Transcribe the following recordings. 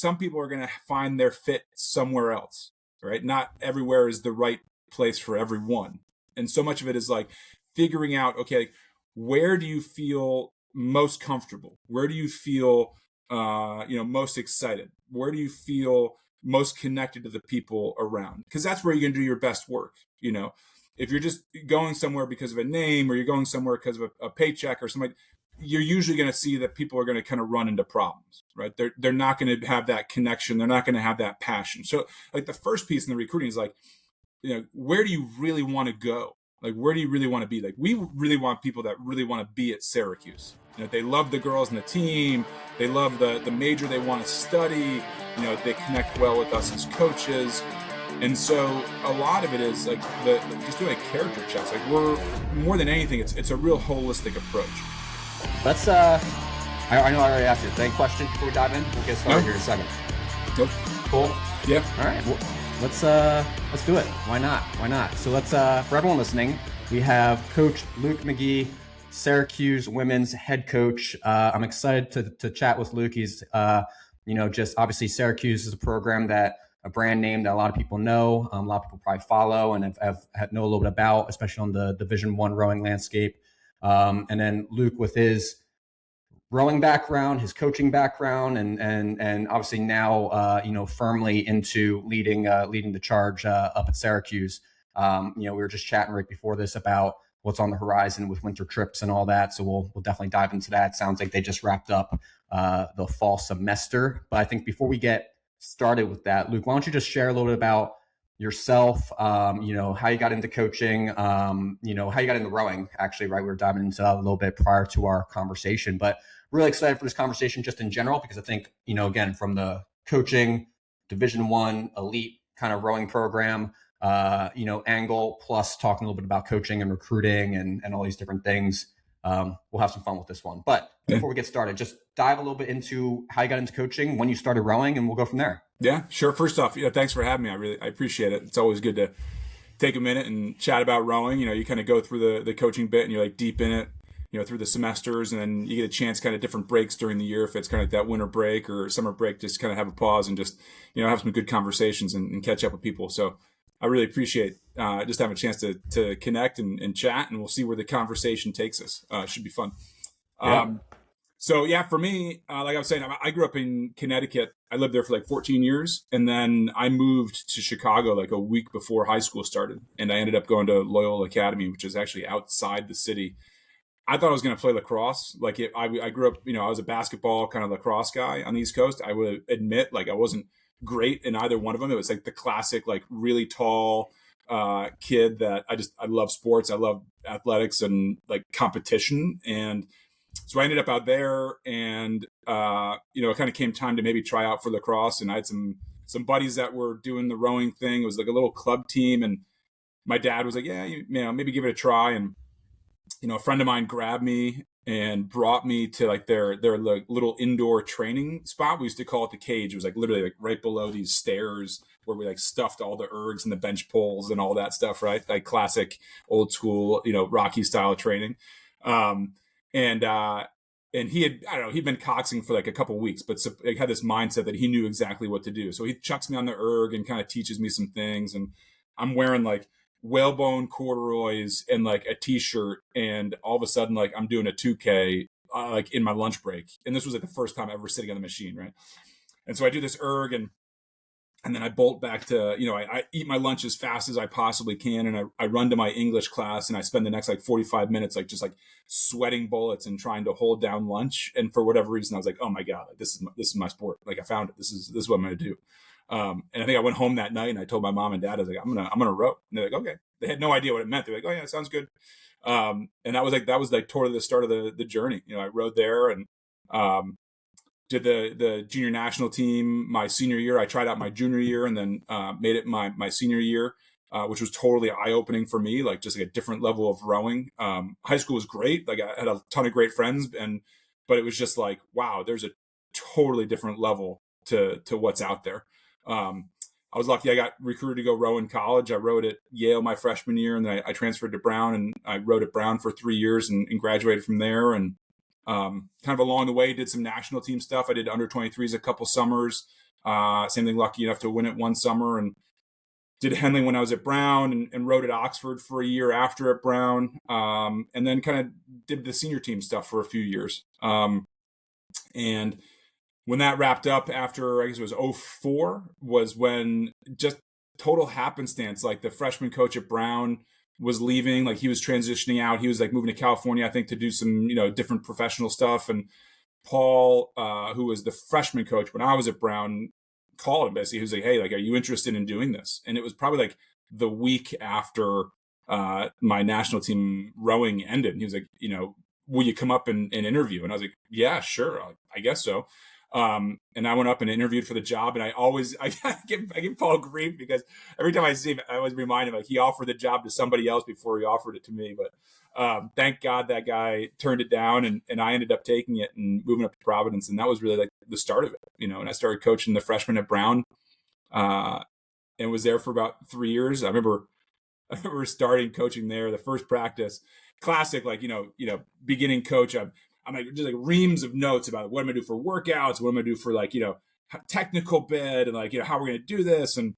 some people are going to find their fit somewhere else, right? Not everywhere is the right place for everyone. And so much of it is like figuring out, okay, where do you feel most comfortable? Where do you feel, most excited? Where do you feel most connected to the people around? Because that's where you're going to do your best work. If you're just going somewhere because of a name, or you're going somewhere because of a paycheck or something, you're usually going to see that people are going to kind of run into problems, right? They're not going to have that connection. They're not going to have that passion. So like the first piece in the recruiting is like, where do you really want to go? Like, where do you really want to be? Like, we really want people that really want to be at Syracuse. They love the girls in the team. They love the major they want to study. They connect well with us as coaches. And so a lot of it is like just doing character checks. Like, we're more than anything, it's a real holistic approach. Let's I know I already asked you the same question before we dive in. We'll get started here in a second. Nope. Cool. Yeah. All right. Well, let's do it. Why not? So let's for everyone listening, we have Coach Luke McGee, Syracuse women's head coach. I'm excited to chat with Luke. He's just obviously Syracuse is a program that a brand name that a lot of people know, a lot of people probably follow and have know a little bit about, especially on the Division I rowing landscape. And then Luke with his rowing background, his coaching background, and obviously now firmly into leading the charge up at Syracuse. We were just chatting right before this about what's on the horizon with winter trips and all that. So we'll definitely dive into that. Sounds like they just wrapped up the fall semester. But I think before we get started with that, Luke, why don't you just share a little bit about yourself, how you got into coaching, how you got into rowing, actually, right? We were diving into that a little bit prior to our conversation, but really excited for this conversation just in general, because I think, again, from the coaching Division I elite kind of rowing program, angle, plus talking a little bit about coaching and recruiting and all these different things. We'll have some fun with this one. But before we get started, just dive a little bit into how you got into coaching, when you started rowing, and we'll go from there. Yeah, sure. First off, thanks for having me. I appreciate it. It's always good to take a minute and chat about rowing. You kind of go through the coaching bit and you're like deep in it, through the semesters, and then you get a chance kind of different breaks during the year. If it's kind of like that winter break or summer break, just kind of have a pause and just, have some good conversations and catch up with people. So I really appreciate just having a chance to connect and chat, and we'll see where the conversation takes us. Should be fun. Yeah. So yeah, for me, like I was saying, I grew up in Connecticut. I lived there for like 14 years. And then I moved to Chicago like a week before high school started. And I ended up going to Loyola Academy, which is actually outside the city. I thought I was going to play lacrosse. I grew up, I was a basketball kind of lacrosse guy on the East Coast. I would admit, like, I wasn't great in either one of them. It was like the classic, like really tall kid that I love sports. I love athletics and like competition. And so I ended up out there, and it kind of came time to maybe try out for lacrosse. And I had some buddies that were doing the rowing thing. It was like a little club team, and my dad was like, "Yeah, maybe give it a try." And a friend of mine grabbed me and brought me to like their like little indoor training spot. We used to call it the cage. It was like literally like right below these stairs where we like stuffed all the ergs and the bench poles and all that stuff, right? Like classic old school, Rocky style training. And he had, I don't know, he'd been coxing for like a couple of weeks, but he had this mindset that he knew exactly what to do. So he chucks me on the erg and kind of teaches me some things. And I'm wearing like whalebone corduroys and like a t-shirt. And all of a sudden, like I'm doing a 2K, like in my lunch break. And this was like the first time ever sitting on the machine. Right. And so I do this erg, and then I bolt back to, I eat my lunch as fast as I possibly can. And I run to my English class, and I spend the next like 45 minutes, like just like sweating bullets and trying to hold down lunch. And for whatever reason, I was like, oh my God, this is my sport. Like I found it. This is what I'm going to do. And I think I went home that night and I told my mom and dad, I was like, I'm going to row. And they're like, okay. They had no idea what it meant. They're like, oh yeah, sounds good. And that was like toward the start of the journey. I rowed there and, did the junior national team my senior year. I tried out my junior year and then made it my senior year, which was totally eye-opening for me, like just like a different level of rowing. High school was great. Like I had a ton of great friends, but it was just like, wow, there's a totally different level to what's out there. I was lucky I got recruited to go row in college. I rowed at Yale my freshman year, and then I transferred to Brown, and I rowed at Brown for 3 years and graduated from there. And kind of along the way, did some national team stuff. I did under 23s a couple summers. Same thing, lucky enough to win it one summer, and did Henley when I was at Brown, and rode at Oxford for a year after at Brown, and then kind of did the senior team stuff for a few years. And when that wrapped up after, I guess it was '04, was when just total happenstance, like the freshman coach at Brown was leaving, like he was transitioning out. He was like moving to California, I think, to do some, different professional stuff. And Paul, who was the freshman coach when I was at Brown, called him basically. He was like, "Hey, like, are you interested in doing this?" And it was probably like the week after my national team rowing ended. And he was like, "Will you come up and interview?" And I was like, "Yeah, sure, I guess so." And I went up and interviewed for the job, and I give Paul grief because every time I see him, I always remind him, like, he offered the job to somebody else before he offered it to me. But thank God that guy turned it down, and I ended up taking it and moving up to Providence, and that was really like the start of it, And I started coaching the freshmen at Brown, and was there for about 3 years. I remember starting coaching there. The first practice, classic, like beginning coach. I'm like just like reams of notes about what I'm gonna do for workouts, what I'm gonna do for like technical bit, and like how we're gonna do this, and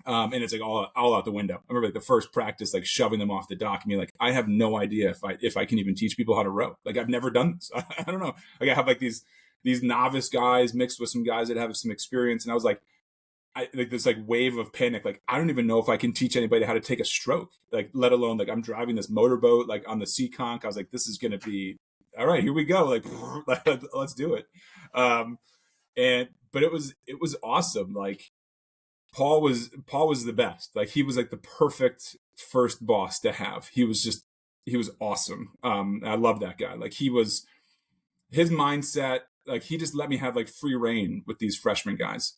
it's like all out the window. I remember like the first practice, like shoving them off the dock and being like, I have no idea if I can even teach people how to row. Like I've never done this. I don't know. Like I have like these novice guys mixed with some guys that have some experience, and I was like, like this like wave of panic. Like I don't even know if I can teach anybody how to take a stroke. Like let alone like I'm driving this motorboat like on the Seekonk. I was like, this is gonna be all right. Here we go. Like let's do it. But it was awesome. Like Paul was the best. Like he was like the perfect first boss to have. He was awesome. I love that guy. Like his mindset, like he just let me have like free reign with these freshman guys.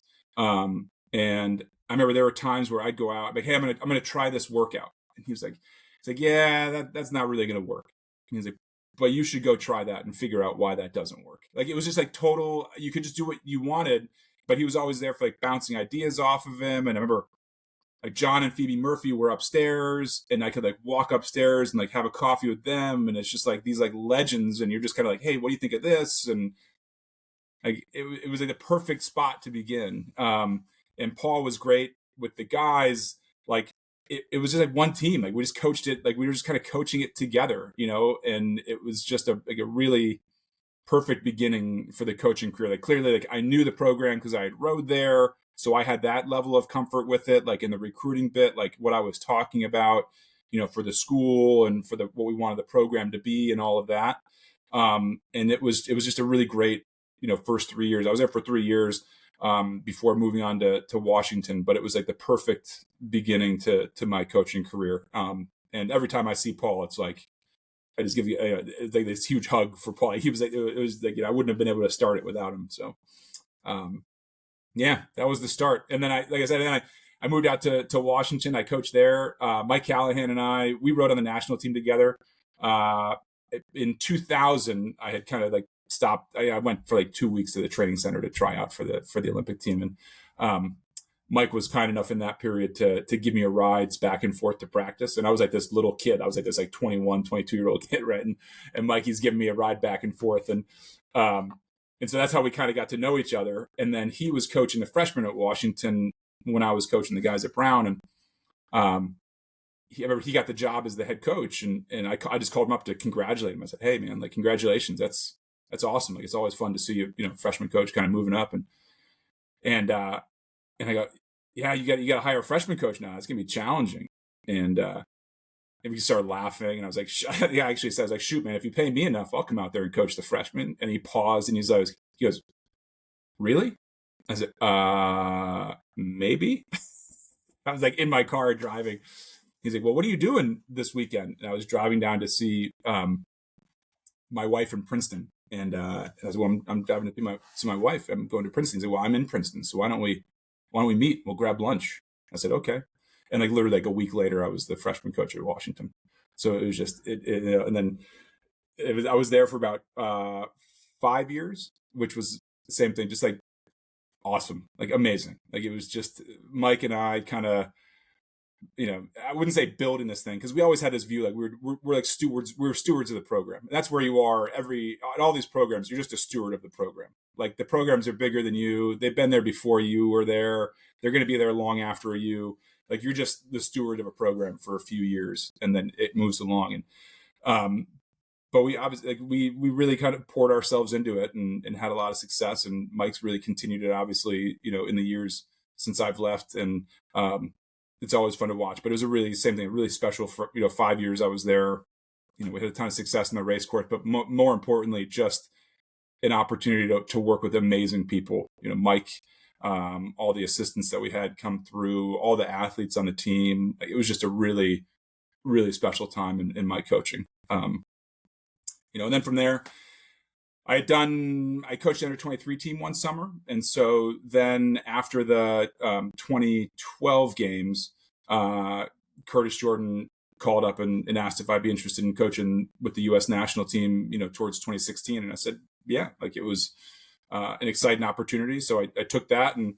And I remember there were times where I'd go out, like, "Hey, I'm gonna try this workout," and he's like, "Yeah, that's not really gonna work." And he's like, "But you should go try that and figure out why that doesn't work." Like it was just like total. You could just do what you wanted, but he was always there for like bouncing ideas off of him. And I remember like John and Phoebe Murphy were upstairs, and I could like walk upstairs and like have a coffee with them, and it's just like these like legends, and you're just kind of like, "Hey, what do you think of this?" And like it was like the perfect spot to begin. And Paul was great with the guys. Like it was just like one team. Like we just coached it. Like we were just kind of coaching it together, and it was just a really perfect beginning for the coaching career. Like clearly, like I knew the program because I had rowed there. So I had that level of comfort with it, like in the recruiting bit, like what I was talking about, for the school and for what we wanted the program to be and all of that. And it was just a really great, first 3 years. I was there for 3 years before moving on to Washington, but it was like the perfect beginning to my coaching career. And every time I see Paul, it's like, I just give you it's like this huge hug for Paul. He was like, it was like, I wouldn't have been able to start it without him. So, yeah, that was the start. And then I moved out to Washington. I coached there. Mike Callahan and we rowed on the national team together. In 2000, I had kind of like stopped. I went for like 2 weeks to the training center to try out for the Olympic team. And Mike was kind enough in that period to give me a rides back and forth to practice. And I was like this little kid. I was like this like 21, 22-year-old kid, right? And Mikey's giving me a ride back and forth. And so that's how we kind of got to know each other. And then he was coaching the freshmen at Washington when I was coaching the guys at Brown. And I remember he got the job as the head coach, and I just called him up to congratulate him. I said, "Hey man, like congratulations. That's awesome. Like it's always fun to see you, freshman coach kind of moving up." And I go, "Yeah, you got to hire a freshman coach now. It's gonna be challenging." And we started laughing, and I was like, "Yeah." Actually, says like, "Shoot, man, if you pay me enough, I'll come out there and coach the freshmen." And he paused, and he goes, "Really?" I said, "Maybe." I was like in my car driving. He's like, "Well, what are you doing this weekend?" And I was driving down to see my wife in Princeton, and I was, "Well, I'm driving to see my wife. I'm going to Princeton." He's like, "Well, I'm in Princeton, so why don't we meet? We'll grab lunch." I said, "Okay." And like literally like a week later, I was the freshman coach at Washington. So it was just and then I was there for about 5 years, which was the same thing, just like awesome, like amazing. Like it was just Mike and I kind of I wouldn't say building this thing, because we always had this view like we're like stewards. We're stewards of the program. And that's where you are at all these programs. You're just a steward of the program. Like, the programs are bigger than you. They've been there before you were there. They're going to be there long after you. Like, you're just the steward of a program for a few years, and then it moves along. And but we obviously, like, we really kind of poured ourselves into it, and had a lot of success. And Mike's really continued it, obviously, in the years since I've left. And it's always fun to watch. But it was a really, same thing, really special for 5 years I was there. We had a ton of success in the race course, but more importantly, just an opportunity to work with amazing people. Mike, all the assistants that we had come through, all the athletes on the team. Like, it was just a really, really special time in my coaching. And then from there, I coached the under 23 team one summer. And so then after the 2012 games, Curtis Jordan called up and asked if I'd be interested in coaching with the U.S. national team, towards 2016. And I said, yeah, like, it was an exciting opportunity. So I took that and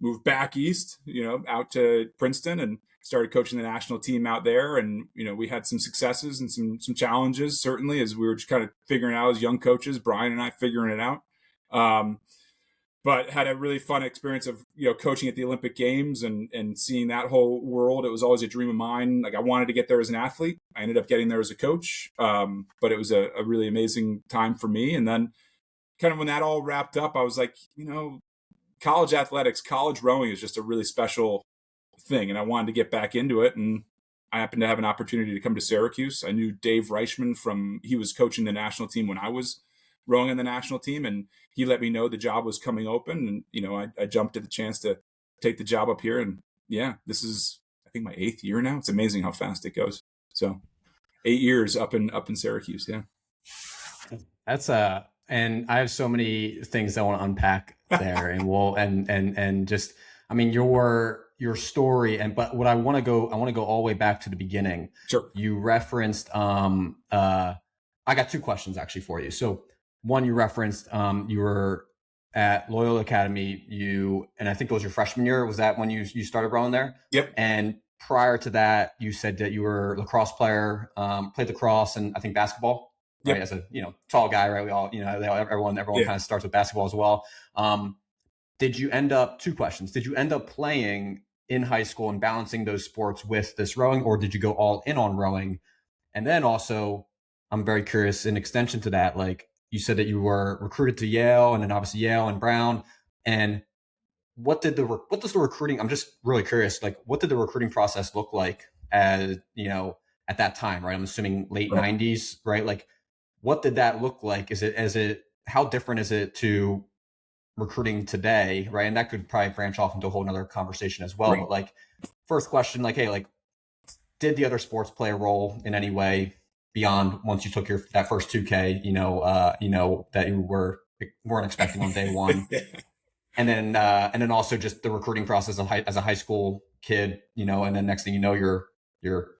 moved back east, out to Princeton, and started coaching the national team out there. And, we had some successes and some challenges, certainly, as we were just kind of figuring it out as young coaches, Brian and I figuring it out. But had a really fun experience of, coaching at the Olympic Games and seeing that whole world. It was always a dream of mine. Like, I wanted to get there as an athlete. I ended up getting there as a coach. But it was a really amazing time for me. And then kind of when that all wrapped up, I was like, college athletics, college rowing is just a really special thing. And I wanted to get back into it. And I happened to have an opportunity to come to Syracuse. I knew Dave Reichman he was coaching the national team when I was rowing on the national team. And he let me know the job was coming open. And, I jumped at the chance to take the job up here. And yeah, this is, I think, my 8th year now. It's amazing how fast it goes. So 8 years up in Syracuse. Yeah. That's and I have so many things I want to unpack there, and and just, I mean, your story, but what I want to go all the way back to the beginning. Sure. You referenced I got 2 questions actually for you. So one, you referenced you were at Loyola Academy, and I think it was your freshman year. Was that when you started rowing there? Yep. And prior to that, you said that you were a lacrosse player, played lacrosse and I think basketball. Right, yep. As a tall guy, right? We all everyone yeah. Kind of starts with basketball as well. Did you end up 2 questions? Did you end up playing in high school and balancing those sports with this rowing, or did you go all in on rowing? And then also, I'm very curious, in extension to that, like you said that you were recruited to Yale, and then obviously Yale and Brown. And what does the recruiting? I'm just really curious. Like, what did the recruiting process look like as at that time? Right, I'm assuming late '90s, right? Like, what did that look like? How different is it to recruiting today? Right. And that could probably branch off into a whole nother conversation as well. Right. But like, first question, like, hey, like, did the other sports play a role in any way beyond once you took that first 2K, that you weren't expecting on day one? Yeah. And then also just the recruiting process as a high school kid, and then next thing you know, you're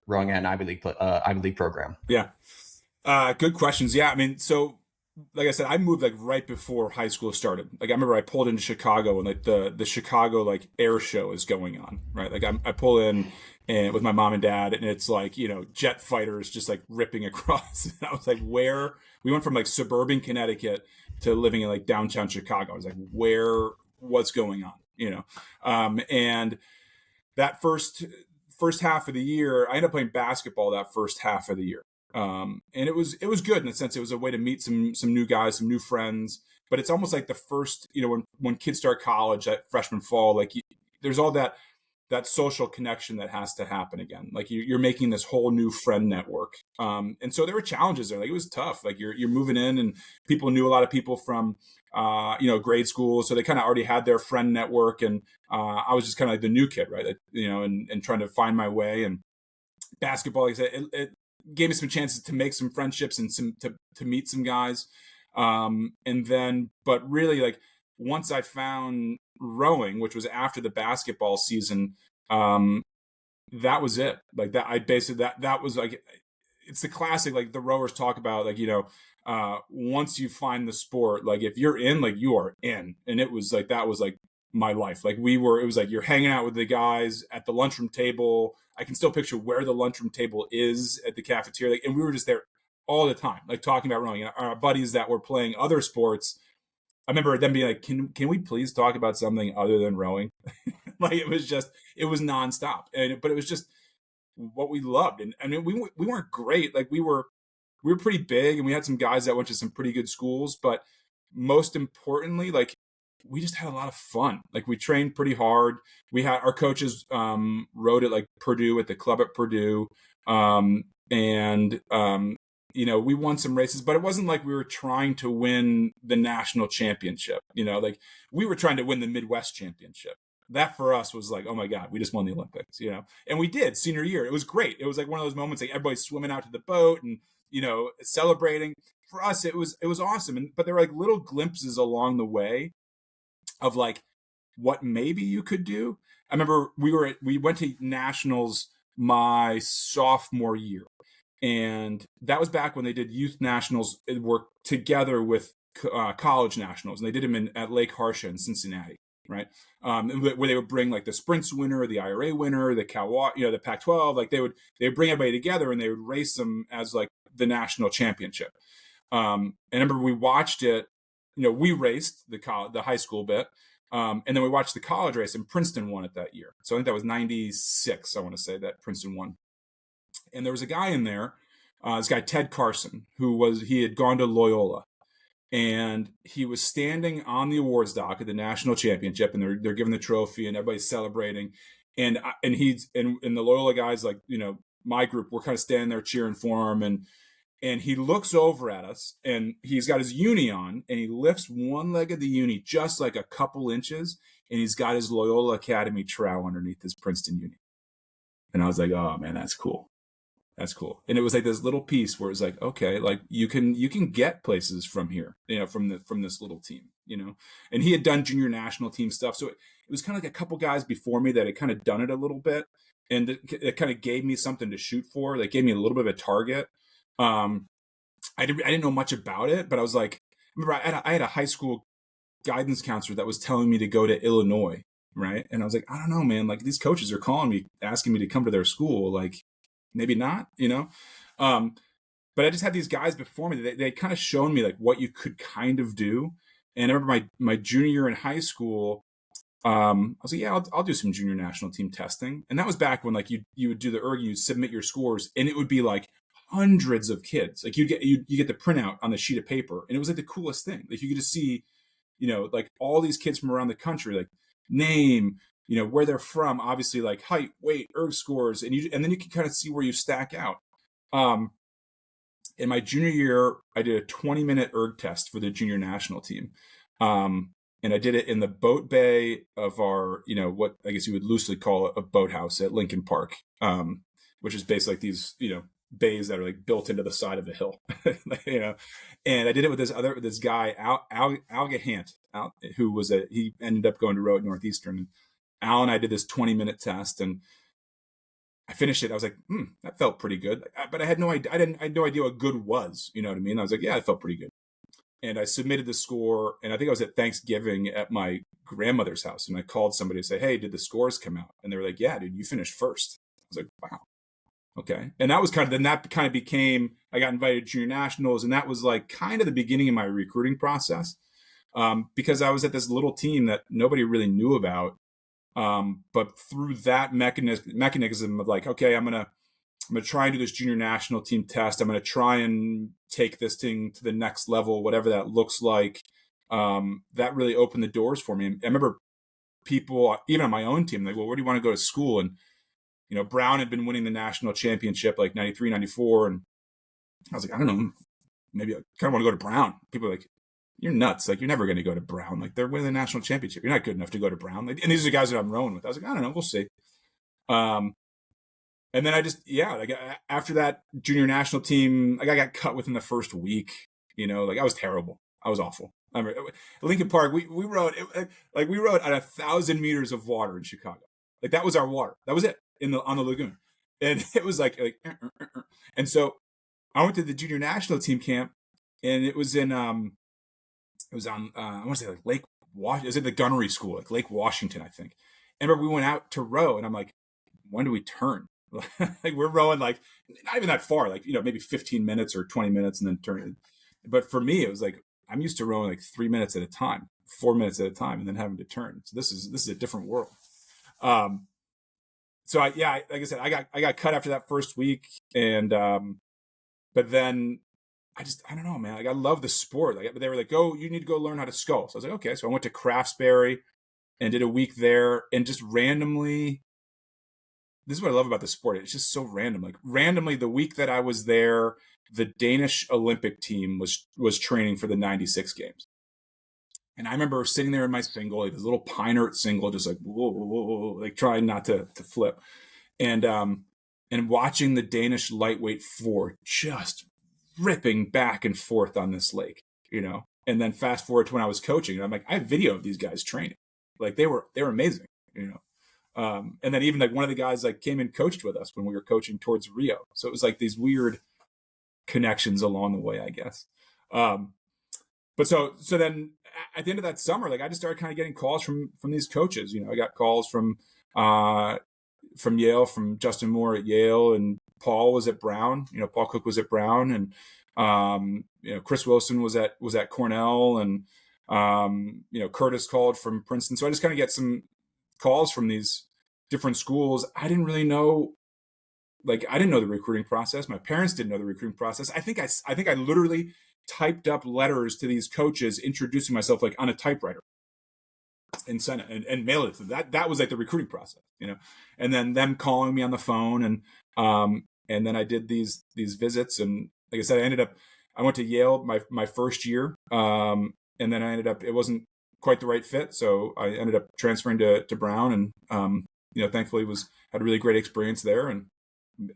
rowing at an Ivy League program. Yeah. Good questions. Yeah. I mean, so like I said, I moved like right before high school started. Like, I remember I pulled into Chicago and like the Chicago like air show is going on, right? Like, I pull in and with my mom and dad, and it's like, jet fighters just like ripping across. And I was like, where? We went from like suburban Connecticut to living in like downtown Chicago. I was like, what's going on? And that first half of the year, I ended up playing basketball that first half of the year. And it was good in the sense it was a way to meet some new guys, some new friends. But it's almost like the first, when kids start college at freshman fall, like there's all that social connection that has to happen again. Like you're making this whole new friend network. And so there were challenges there. Like, it was tough. Like you're moving in, and people knew a lot of people from grade school, so they kind of already had their friend network. And I was just kind of like the new kid, right? Like, and trying to find my way. And basketball, like I said, it gave me some chances to make some friendships and to meet some guys. And then, but really, like, once I found rowing, which was after the basketball season, that was it. Like, that, I basically, that was like, it's the classic, like the rowers talk about, like, once you find the sport, like if you're in, like you are in. And it was like, that was like my life. Like it was like you're hanging out with the guys at the lunchroom table. I can still picture where the lunchroom table is at the cafeteria. Like, and we were just there all the time, like talking about rowing. And our buddies that were playing other sports, I remember them being like, can we please talk about something other than rowing? Like it was nonstop. But it was just what we loved. And I mean, we weren't great. Like we were pretty big and we had some guys that went to some pretty good schools, but most importantly, like we just had a lot of fun. Like we trained pretty hard. We had our coaches rowed at like Purdue at the club at Purdue. And we won some races, but it wasn't like we were trying to win the national championship. Like we were trying to win the Midwest championship. That for us was like, oh my God, we just won the Olympics, and we did senior year. It was great. It was like one of those moments, like everybody's swimming out to the boat and, celebrating. For us, it was awesome. But there were like little glimpses along the way of like what maybe you could do. I remember we went to nationals my sophomore year, and that was back when they did youth nationals. It worked together with college nationals, and they did them at Lake Harsha in Cincinnati, right? Where they would bring like the sprints winner, the IRA winner, the the Pac-12. Like they would bring everybody together and they would race them as like the national championship. And I remember we watched it. We raced the high school bit, and then we watched the college race, and Princeton won it that year. So I think that was '96. I want to say that Princeton won. And there was a guy in there, this guy Ted Carson, he had gone to Loyola, and he was standing on the awards dock at the national championship, and they're giving the trophy, and everybody's celebrating, and the Loyola guys, like my group, were kind of standing there cheering for him, and he looks over at us, and he's got his uni on, and he lifts one leg of the uni just like a couple inches, and he's got his Loyola Academy trowel underneath his Princeton uni, and I was like, oh man, that's cool. That's cool. And it was like this little piece where it's like, okay, like you can get places from here, from this little team, and he had done junior national team stuff. So it was kind of like a couple guys before me that had kind of done it a little bit. And it kind of gave me something to shoot for. Like gave me a little bit of a target. I didn't know much about it, but I was like, remember I had a high school guidance counselor that was telling me to go to Illinois. Right. And I was like, I don't know, man, like these coaches are calling me, asking me to come to their school. Like, maybe not, but I just had these guys before me. They kind of shown me like what you could kind of do. And I remember my junior year in high school, I was like, yeah, I'll do some junior national team testing. And that was back when like you would do the erg, you submit your scores, and it would be like hundreds of kids. Like you get the printout on the sheet of paper, and it was like the coolest thing. Like you could just see, like all these kids from around the country, like name, where they're from, obviously like height, weight, erg scores, and then you can kind of see where you stack out. In my junior year, I did a 20-minute erg test for the junior national team. And I did it in the boat bay of our, what I guess you would loosely call a boathouse at Lincoln Park, which is basically like these, bays that are like built into the side of the hill, And I did it with this guy, Alga Hant, who he ended up going to row at Northeastern. And Al and I did this 20-minute test, and I finished it. I was like, that felt pretty good. But I had no idea. I had no idea what good was. You know what I mean? I was like, yeah, it felt pretty good. And I submitted the score, and I think I was at Thanksgiving at my grandmother's house, and I called somebody to say, hey, did the scores come out? And they were like, yeah, dude, you finished first. I was like, wow. Okay. And that was became, I got invited to junior nationals, and that was like kind of the beginning of my recruiting process, because I was at this little team that nobody really knew about. But through that mechanism of like, okay, I'm going to try and do this junior national team test. I'm going to try and take this thing to the next level, whatever that looks like. That really opened the doors for me. I remember people, even on my own team, like, well, where do you want to go to school? And, Brown had been winning the national championship like 93, 94. And I was like, I don't know, maybe I kind of want to go to Brown. People are like, you're nuts. Like, you're never going to go to Brown. Like, they're winning the national championship. You're not good enough to go to Brown. Like, and these are the guys that I'm rowing with. I was like, I don't know. We'll see. And then after that junior national team, I got cut within the first week. Like I was terrible. I was awful. I remember Lincoln Park. We rowed on 1,000 meters of water in Chicago. Like that was our water. That was it on the lagoon, and it was like. And so I went to the junior national team camp, and it was in I want to say like is it the gunnery school, like Lake Washington, I think. And remember we went out to row, and I'm like, when do we turn? Like we're rowing like not even that far, like, maybe 15 minutes or 20 minutes and then turn. But for me, it was like, I'm used to rowing like 3 minutes at a time, 4 minutes at a time, and then having to turn. So this is a different world. So like I said, I got cut after that first week, and but then I don't know, man. Like I love the sport. Like they were like, "Go, you need to go learn how to scull." So I was like, "Okay." So I went to Craftsbury and did a week there, and just randomly. This is what I love about the sport. It's just so random. Like randomly, the week that I was there, the Danish Olympic team was training for the '96 games. And I remember sitting there in my single, like this little Pinert single, just like whoa, whoa, whoa, like trying not to flip, and watching the Danish lightweight four just ripping back and forth on this lake, And then fast forward to when I was coaching, and I'm like, I have video of these guys training, like they were amazing. And then even like one of the guys like came and coached with us when we were coaching towards Rio. So it was like these weird connections along the way, I guess. But so then at the end of that summer, like I just started kind of getting calls from these coaches. I got calls from Yale, from Justin Moore at Yale, and Paul was at Brown. Paul Cook was at Brown, and Chris Wilson was at Cornell, and Curtis called from Princeton. So I just kind of get some calls from these different schools. I didn't really know. Like I didn't know the recruiting process. My parents didn't know the recruiting process. I think I literally typed up letters to these coaches introducing myself like on a typewriter and sent it and mailed it to them. That was like the recruiting process, and then them calling me on the phone, and then I did these visits, and like I said, I went to Yale my first year, and then it wasn't quite the right fit, so I ended up transferring to Brown, and thankfully had a really great experience there, and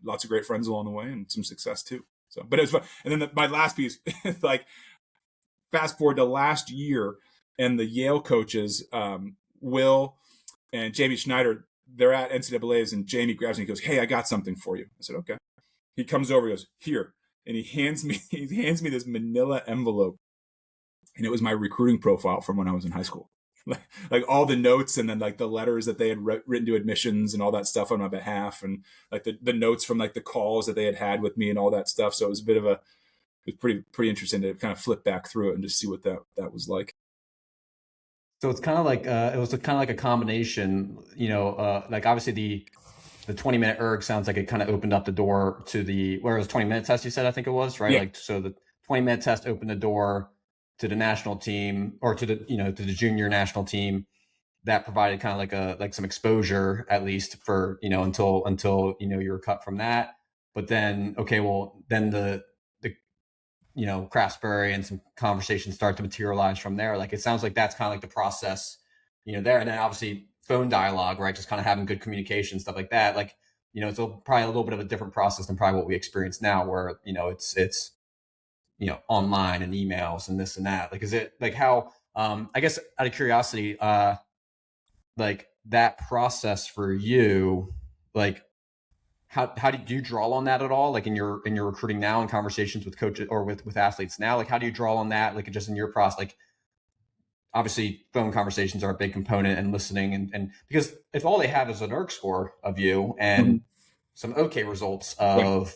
lots of great friends along the way, and some success too. So, but it was fun. And then my last piece, like fast forward to last year, and the Yale coaches, Will and Jamie Schneider, they're at NCAA's, and Jamie grabs me and goes, "Hey, I got something for you." I said, "Okay." He comes over, he goes, "Here," and he hands me this manila envelope, and it was my recruiting profile from when I was in high school. Like all the notes, and then like the letters that they had written to admissions and all that stuff on my behalf, and like the notes from like the calls that they had with me and all that stuff. So it was pretty interesting to kind of flip back through it and just see what that was like. So it's kind of like it was kind of like a combination, like obviously the 20-minute erg sounds like it kind of opened up the door to where it was 20-minute test, you said, I think it was, right? Yeah. Like, so the 20-minute test opened the door to the national team, or to the junior national team. That provided kind of like some exposure, at least for, until you were cut from that. But then, okay, well then the Craftsbury and some conversations start to materialize from there. Like it sounds like that's kind of like the process, there. And then obviously phone dialogue, right? Just kind of having good communication, stuff like that. Like, it's probably a little bit of a different process than probably what we experience now, where, it's online and emails and this and that. Like, is it like how, I guess out of curiosity, like that process for you, like how did you draw on that at all? Like in your recruiting now, and conversations with coaches or with athletes now, like how do you draw on that? Like just in your process, like obviously phone conversations are a big component, and listening, and because if all they have is an ERG score of you and some okay results of,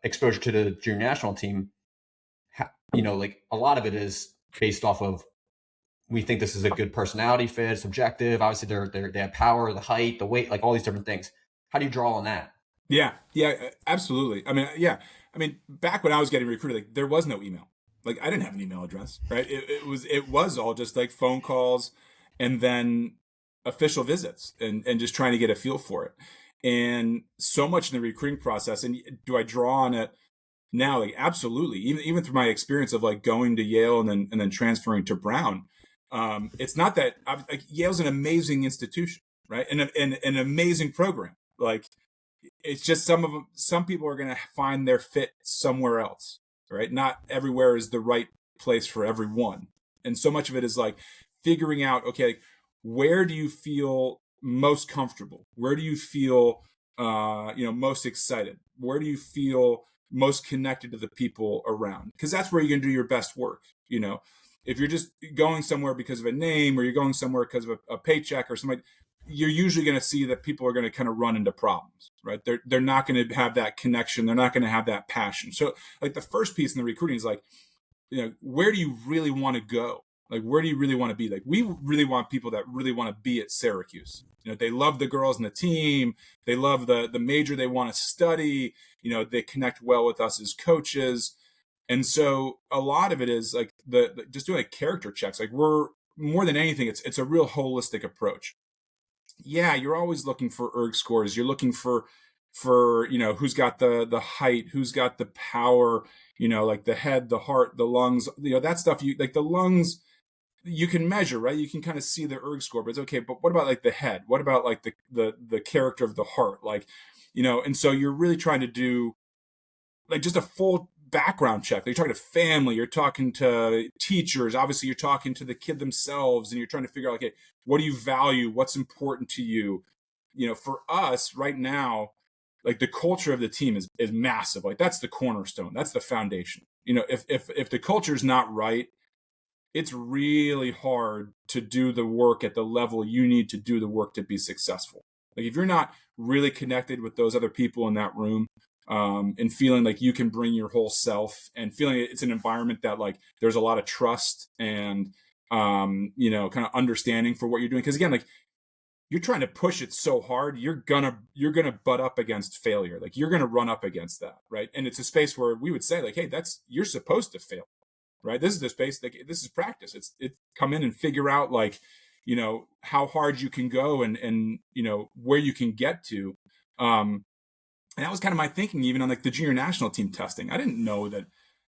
exposure to the junior national team, like a lot of it is based off of, we think this is a good personality fit, it's objective. Obviously they have power, the height, the weight, like all these different things. How do you draw on that? Yeah, absolutely. I mean, back when I was getting recruited, like there was no email. Like I didn't have an email address, right? It was all just like phone calls, and then official visits, and just trying to get a feel for it. And so much in the recruiting process. And do I draw on it now? Like absolutely. Even through my experience of like going to Yale and then transferring to Brown, it's not that like Yale's an amazing institution, right? And an amazing program. Like it's just some people are going to find their fit somewhere else, right? Not everywhere is the right place for everyone. And so much of it is like figuring out, okay, where do you feel most comfortable? Where do you feel, most excited? Where do you feel most connected to the people around? Because that's where you're going to do your best work, If you're just going somewhere because of a name, or you're going somewhere because of a paycheck or something, you're usually going to see that people are going to kind of run into problems, right? They're not going to have that connection. They're not going to have that passion. So like the first piece in the recruiting is like, where do you really want to go? Like, where do you really want to be? Like, we really want people that really want to be at Syracuse. They love the girls in the team. They love the major they want to study. They connect well with us as coaches. And so a lot of it is like just doing like character checks. Like, we're more than anything, it's a real holistic approach. Yeah, you're always looking for erg scores. You're looking for who's got the height, who's got the power, like the head, the heart, the lungs, that stuff. You like the lungs, you can measure, right? You can kind of see the erg score, but it's okay. But what about like the head? What about like the character of the heart? Like, and so you're really trying to do like just a full background check. You're talking to family, you're talking to teachers, obviously you're talking to the kid themselves, and you're trying to figure out, okay, what do you value? What's important to you? For us right now, like the culture of the team is massive. Like that's the cornerstone. That's the foundation. If the culture is not right, it's really hard to do the work at the level you need to do the work to be successful. Like if you're not really connected with those other people in that room, and feeling like you can bring your whole self, and feeling it's an environment that like there's a lot of trust and kind of understanding for what you're doing. Because again, like you're trying to push it so hard, you're gonna butt up against failure. Like you're gonna run up against that, right? And it's a space where we would say like, hey, you're supposed to fail, right? This is the space that this is practice. It's come in and figure out like how hard you can go and where you can get to. And that was kind of my thinking, even on like the junior national team testing. I didn't know that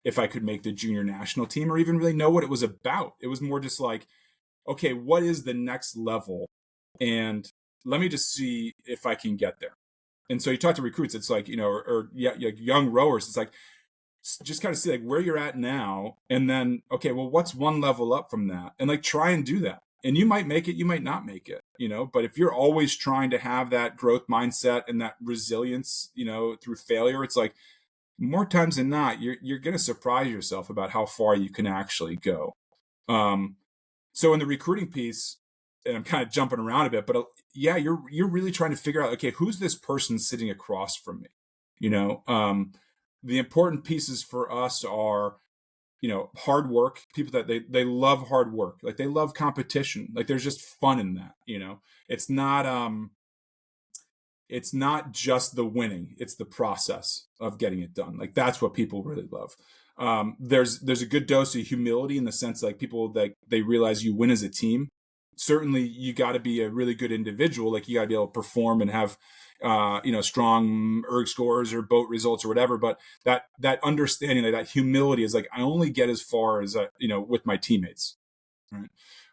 if I could make the junior national team, or even really know what it was about. It was more just like, okay, what is the next level? And let me just see if I can get there. And so you talk to recruits, it's like, or young rowers, it's like, just kind of see like where you're at now. And then, okay, well, what's one level up from that? And like, try and do that. And you might make it, you might not make it, but if you're always trying to have that growth mindset and that resilience, through failure, it's like more times than not, you're going to surprise yourself about how far you can actually go. So in the recruiting piece, and I'm kind of jumping around a bit, but yeah, you're really trying to figure out, okay, who's this person sitting across from me? The important pieces for us are, hard work, people that they love hard work. Like they love competition. Like there's just fun in that, it's not just the winning, it's the process of getting it done. Like that's what people really love. There's a good dose of humility in the sense like people that they realize you win as a team. Certainly you got to be a really good individual. Like you got to be able to perform and have, strong erg scores or boat results or whatever. But that understanding, like that humility is like, I only get as far as, with my teammates. Right.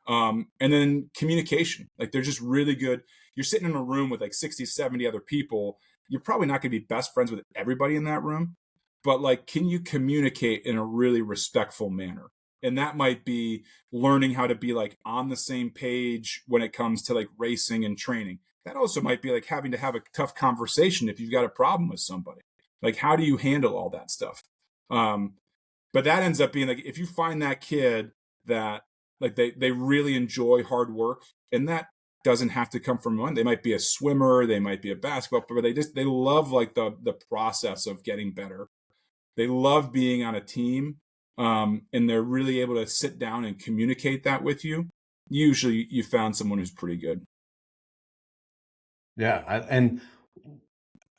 And then communication, like they're just really good. You're sitting in a room with like 60, 70 other people. You're probably not going to be best friends with everybody in that room, but like, can you communicate in a really respectful manner? And that might be learning how to be like on the same page when it comes to like racing and training. That also might be like having to have a tough conversation if you've got a problem with somebody. Like, how do you handle all that stuff? But that ends up being like, if you find that kid that like they really enjoy hard work, and that doesn't have to come from one. They might be a swimmer, they might be a basketball player, but they love like the process of getting better. They love being on a team, and they're really able to sit down and communicate that with you. Usually you found someone who's pretty good. Yeah. And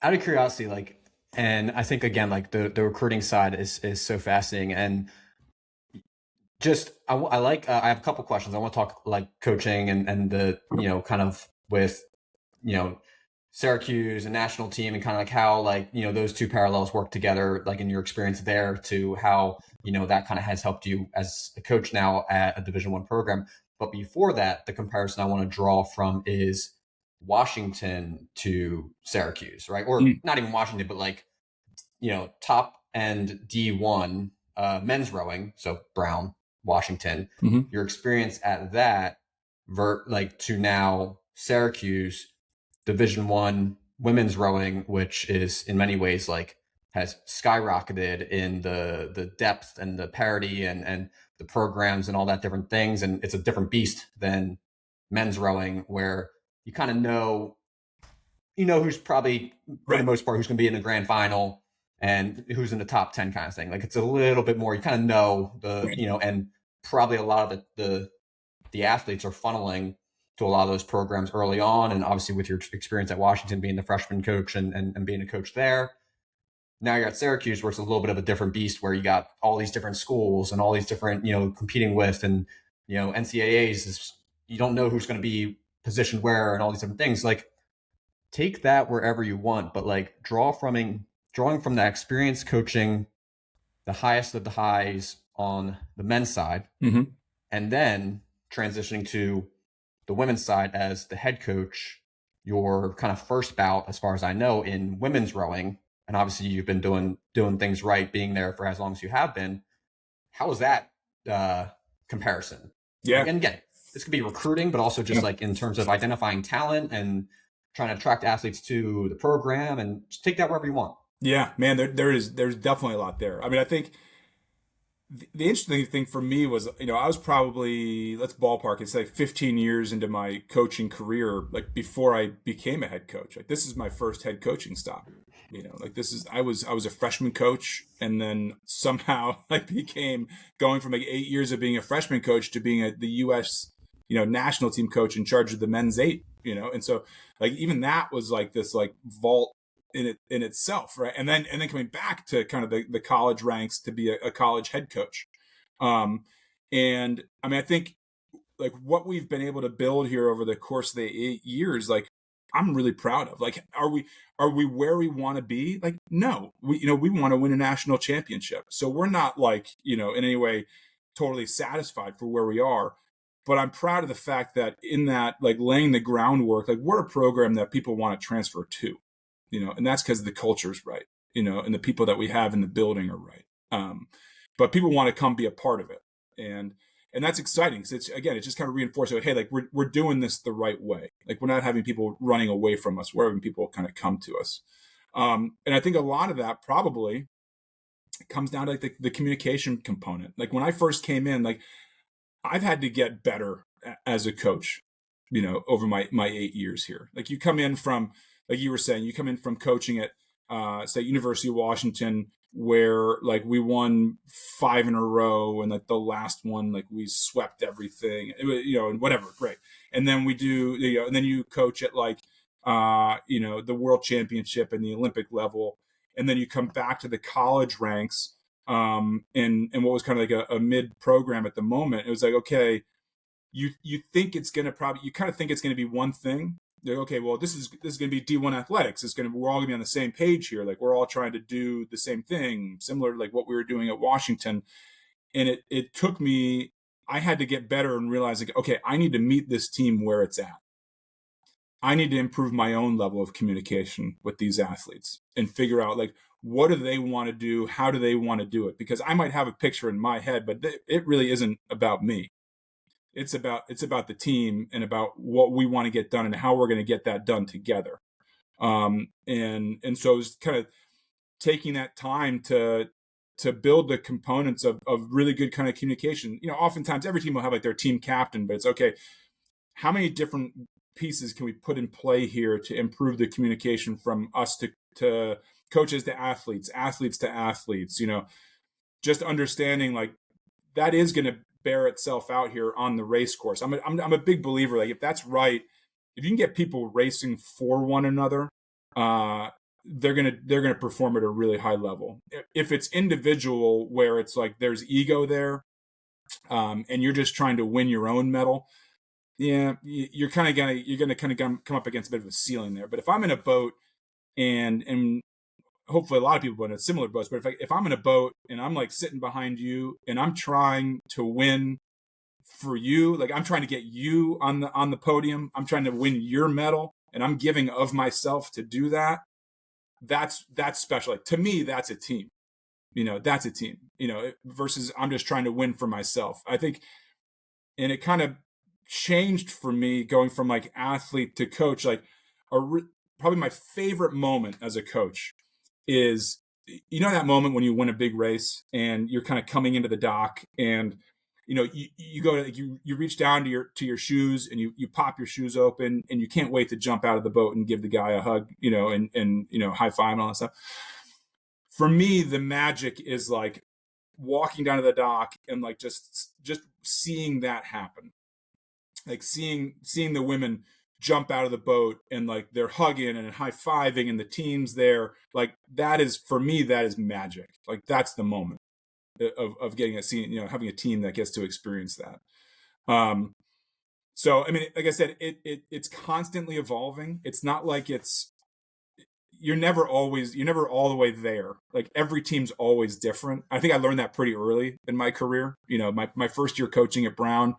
out of curiosity, like, and I think again, like the recruiting side is so fascinating. And just, I like, I have a couple questions. I want to talk like coaching and the, kind of with, Syracuse and national team, and kind of like how like, those two parallels work together, like in your experience there, to how, that kind of has helped you as a coach now at a Division I program. But before that, the comparison I want to draw from is Washington to Syracuse, right? Or not even Washington, but like, top end D1 men's rowing. So Brown, Washington, your experience at that, like to now Syracuse, Division I women's rowing, which is in many ways like has skyrocketed in the depth and the parity and the programs and all that different things. And it's a different beast than men's rowing, where you kind of know who's probably, for the Right. most part, who's going to be in the grand final and who's in the top 10 kind of thing. Like, it's a little bit more, you kind of know Right. and probably a lot of the athletes are funneling to a lot of those programs early on. And obviously with your experience at Washington, being the freshman coach and being a coach there, now you're at Syracuse, where it's a little bit of a different beast, where you got all these different schools and all these different, competing with, and, NCAAs is, you don't know who's going to be positioned where and all these different things. Like, take that wherever you want, but like drawing from that experience coaching the highest of the highs on the men's side, Mm-hmm. and then transitioning to the women's side as the head coach, your kind of first bout, as far as I know, in women's rowing. And obviously you've been doing things right, being there for as long as you have been. How is that comparison? Like, Yeah. and again, this could be recruiting, but also just Yeah. like in terms of identifying talent and trying to attract athletes to the program, and just take that wherever you want. Yeah, man, there's definitely a lot there. I mean, I think the interesting thing for me was, I was probably, let's ballpark, it's like 15 years into my coaching career, like before I became a head coach. Like, this is my first head coaching stop. Like, this is, I was a freshman coach, and then somehow I became, going from like 8 years of being a freshman coach to being the U.S. National team coach in charge of the men's eight. And so, like, even that was like this like vault in itself, right? And then coming back to kind of the college ranks to be a college head coach. um and I mean, I think, like, what we've been able to build here over the course of the 8 years, like, I'm really proud of. Like, are we where we want to be? Like, no, we want to win a national championship, so we're not, like, in any way totally satisfied for where we are. But I'm proud of the fact that, in that, like, laying the groundwork, like, we're a program that people want to transfer to, and that's because the culture's right, and the people that we have in the building are right. But people want to come be a part of it. And that's exciting, because it's just kind of reinforcing, hey, like, we're doing this the right way. Like, we're not having people running away from us. We're having people kind of come to us. And I think a lot of that probably comes down to, like, the communication component. Like, when I first came in, like, I've had to get better as a coach, over my 8 years here. Like, you come in from, like you were saying, you come in from coaching at, say, University of Washington, where, like, we won 5 in a row, and, like, the last one, like, we swept everything, and whatever, great. And then and then you coach at, like, the World Championship and the Olympic level, and then you come back to the college ranks, and what was kind of like a mid program at the moment. It was like, okay, you think it's gonna probably, you kind of think it's gonna be one thing. Like, okay, well, this is gonna be D1 athletics. We're all gonna be on the same page here. Like, we're all trying to do the same thing, similar to, like, what we were doing at Washington. And it took me, I had to get better and realize, like, okay, I need to meet this team where it's at. I need to improve my own level of communication with these athletes and figure out, like, what do they want to do? How do they want to do it? Because I might have a picture in my head, but it really isn't about me. It's about the team, and about what we want to get done and how we're going to get that done together. And so it's kind of taking that time to build the components of really good kind of communication. Oftentimes every team will have, like, their team captain, but it's okay, how many different pieces can we put in play here to improve the communication from us to coaches to athletes, athletes to athletes, just understanding, like, that is going to bear itself out here on the race course. I'm a big believer, like, if that's right, if you can get people racing for one another, uh, they're gonna perform at a really high level. If it's individual, where it's like there's ego there, and you're just trying to win your own medal, yeah, you're gonna kind of come up against a bit of a ceiling there. But if I'm in a boat, and hopefully a lot of people in a similar boats, but if I'm in a boat and I'm, like, sitting behind you and I'm trying to win for you, like, I'm trying to get you on the podium, I'm trying to win your medal, and I'm giving of myself to do that. That's special. Like, to me, that's a team. That's a team. Versus I'm just trying to win for myself. I think, and it kind of changed for me going from, like, athlete to coach. Like, probably my favorite moment as a coach is that moment when you win a big race and you're kind of coming into the dock, and you go to you reach down to your shoes, and you pop your shoes open, and you can't wait to jump out of the boat and give the guy a hug, and high five and all that stuff. For me, the magic is like walking down to the dock and like just seeing that happen, like seeing the women jump out of the boat and like they're hugging and high-fiving and the team's there. Like that is, for me, that is magic. Like that's the moment of getting a scene, having a team that gets to experience that. So I mean, like I said, it's constantly evolving. It's not like you're never all the way there. Like every team's always different. I think I learned that pretty early in my career. My first year coaching at Brown,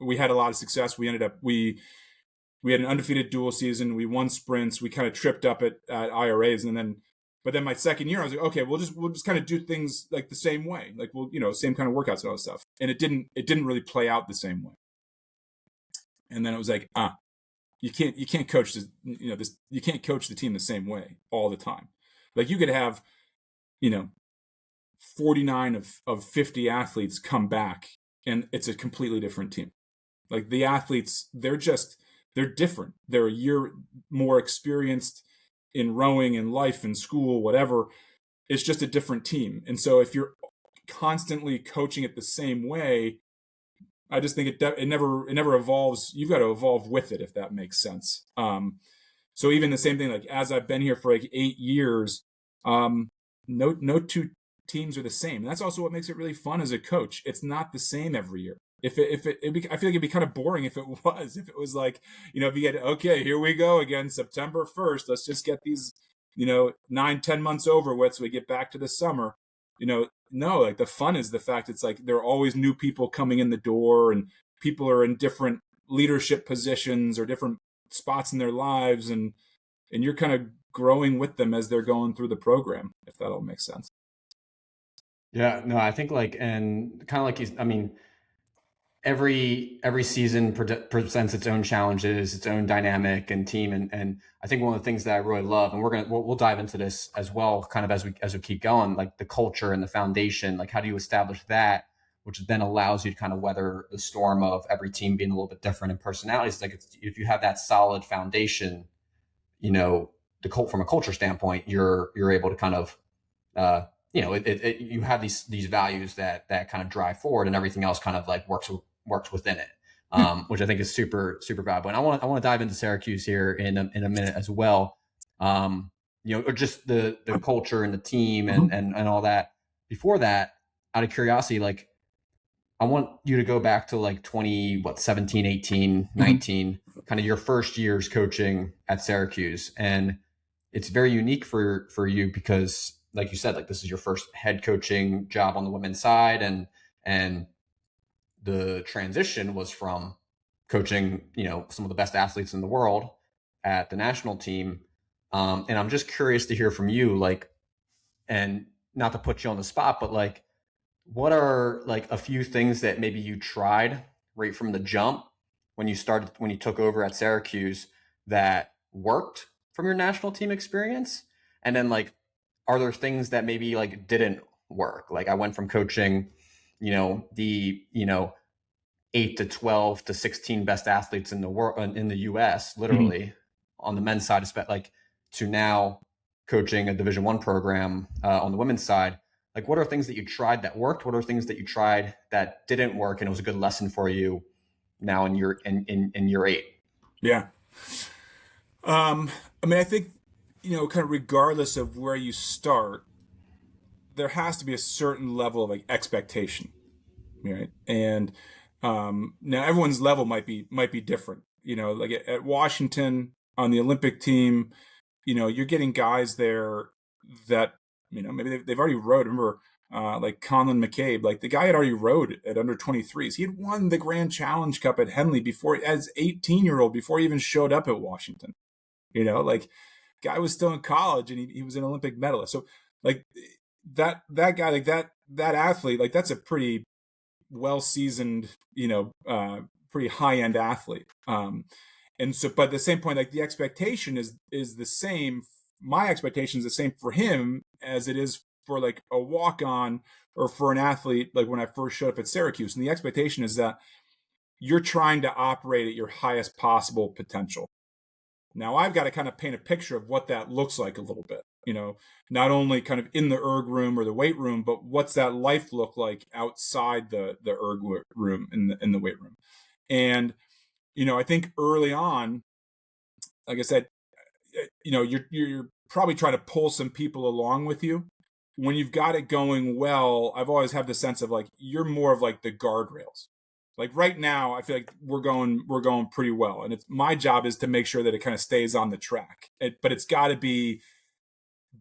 we had a lot of success. We had an undefeated dual season. We won sprints. We kind of tripped up at IRAs, but then my second year, I was like, okay, we'll just kind of do things like the same way, like same kind of workouts and all that stuff. And it didn't really play out the same way. And then it was like, you can't coach you can't coach the team the same way all the time. Like you could have 49 of 50 athletes come back and it's a completely different team. Like the athletes, they're different. They're a year more experienced in rowing and life and school, whatever. It's just a different team. And so if you're constantly coaching it the same way, I just think it never evolves. You've got to evolve with it, if that makes sense. So even the same thing, like as I've been here for like 8 years, no two teams are the same. And that's also what makes it really fun as a coach. It's not the same every year. I feel like it'd be kind of boring if it was like, if you get, okay, here we go again, September 1st, let's just get these, 9-10 months over with so we get back to the summer. No, like the fun is the fact it's like there are always new people coming in the door, and people are in different leadership positions or different spots in their lives, and you're kind of growing with them as they're going through the program, if that all makes sense. Yeah, no, I think and kind of I mean, every season presents its own challenges, its own dynamic and team, and I think one of the things that I really love, and we'll dive into this as well, kind of as we keep going, like the culture and the foundation, like how do you establish that, which then allows you to kind of weather the storm of every team being a little bit different in personalities. Like if you have that solid foundation, from a culture standpoint, you're able to kind of you have these values that kind of drive forward, and everything else kind of like works within it, which I think is super, super valuable. And I want to dive into Syracuse here in a minute as well. Or just the culture and the team and all that. Before that, out of curiosity, like I want you to go back to like 17, 18, 19, kind of your first years coaching at Syracuse. And it's very unique for you because, like you said, like this is your first head coaching job on the women's side, and the transition was from coaching, some of the best athletes in the world at the national team. And I'm just curious to hear from you, like, and not to put you on the spot, but like, what are like a few things that maybe you tried right from the jump when you took over at Syracuse that worked from your national team experience? And then like, are there things that maybe like didn't work? Like I went from coaching, the 8 to 12 to 16 best athletes in the world, in the US, literally on the men's side, like to now coaching a Division I program on the women's side. Like what are things that you tried that worked? What are things that you tried that didn't work and it was a good lesson for you now in year 8? Yeah. I mean, I think, kind of regardless of where you start, there has to be a certain level of like expectation, right? And now everyone's level might be different. Like at Washington on the Olympic team, you're getting guys there that maybe they've already rowed. Remember, like Conlon McCabe, like the guy had already rowed at under 23s. He had won the Grand Challenge Cup at Henley as 18-year-old before he even showed up at Washington. Like guy was still in college and he was an Olympic medalist. So like that guy, like that athlete, like that's a pretty well-seasoned, pretty high-end athlete. And so, but at the same point, like the expectation is the same my expectation is the same for him as it is for like a walk-on or for an athlete. Like when I first showed up at Syracuse, and the expectation is that you're trying to operate at your highest possible potential. Now I've got to kind of paint a picture of what that looks like a little bit, not only kind of in the erg room or the weight room, but what's that life look like outside the erg room in the weight room. And, I think early on, like I said, you're probably trying to pull some people along with you. When you've got it going well, I've always had the sense of like, you're more of like the guardrails. Like right now, I feel like we're going pretty well, and it's my job is to make sure that it kind of stays on the track. But it's got to be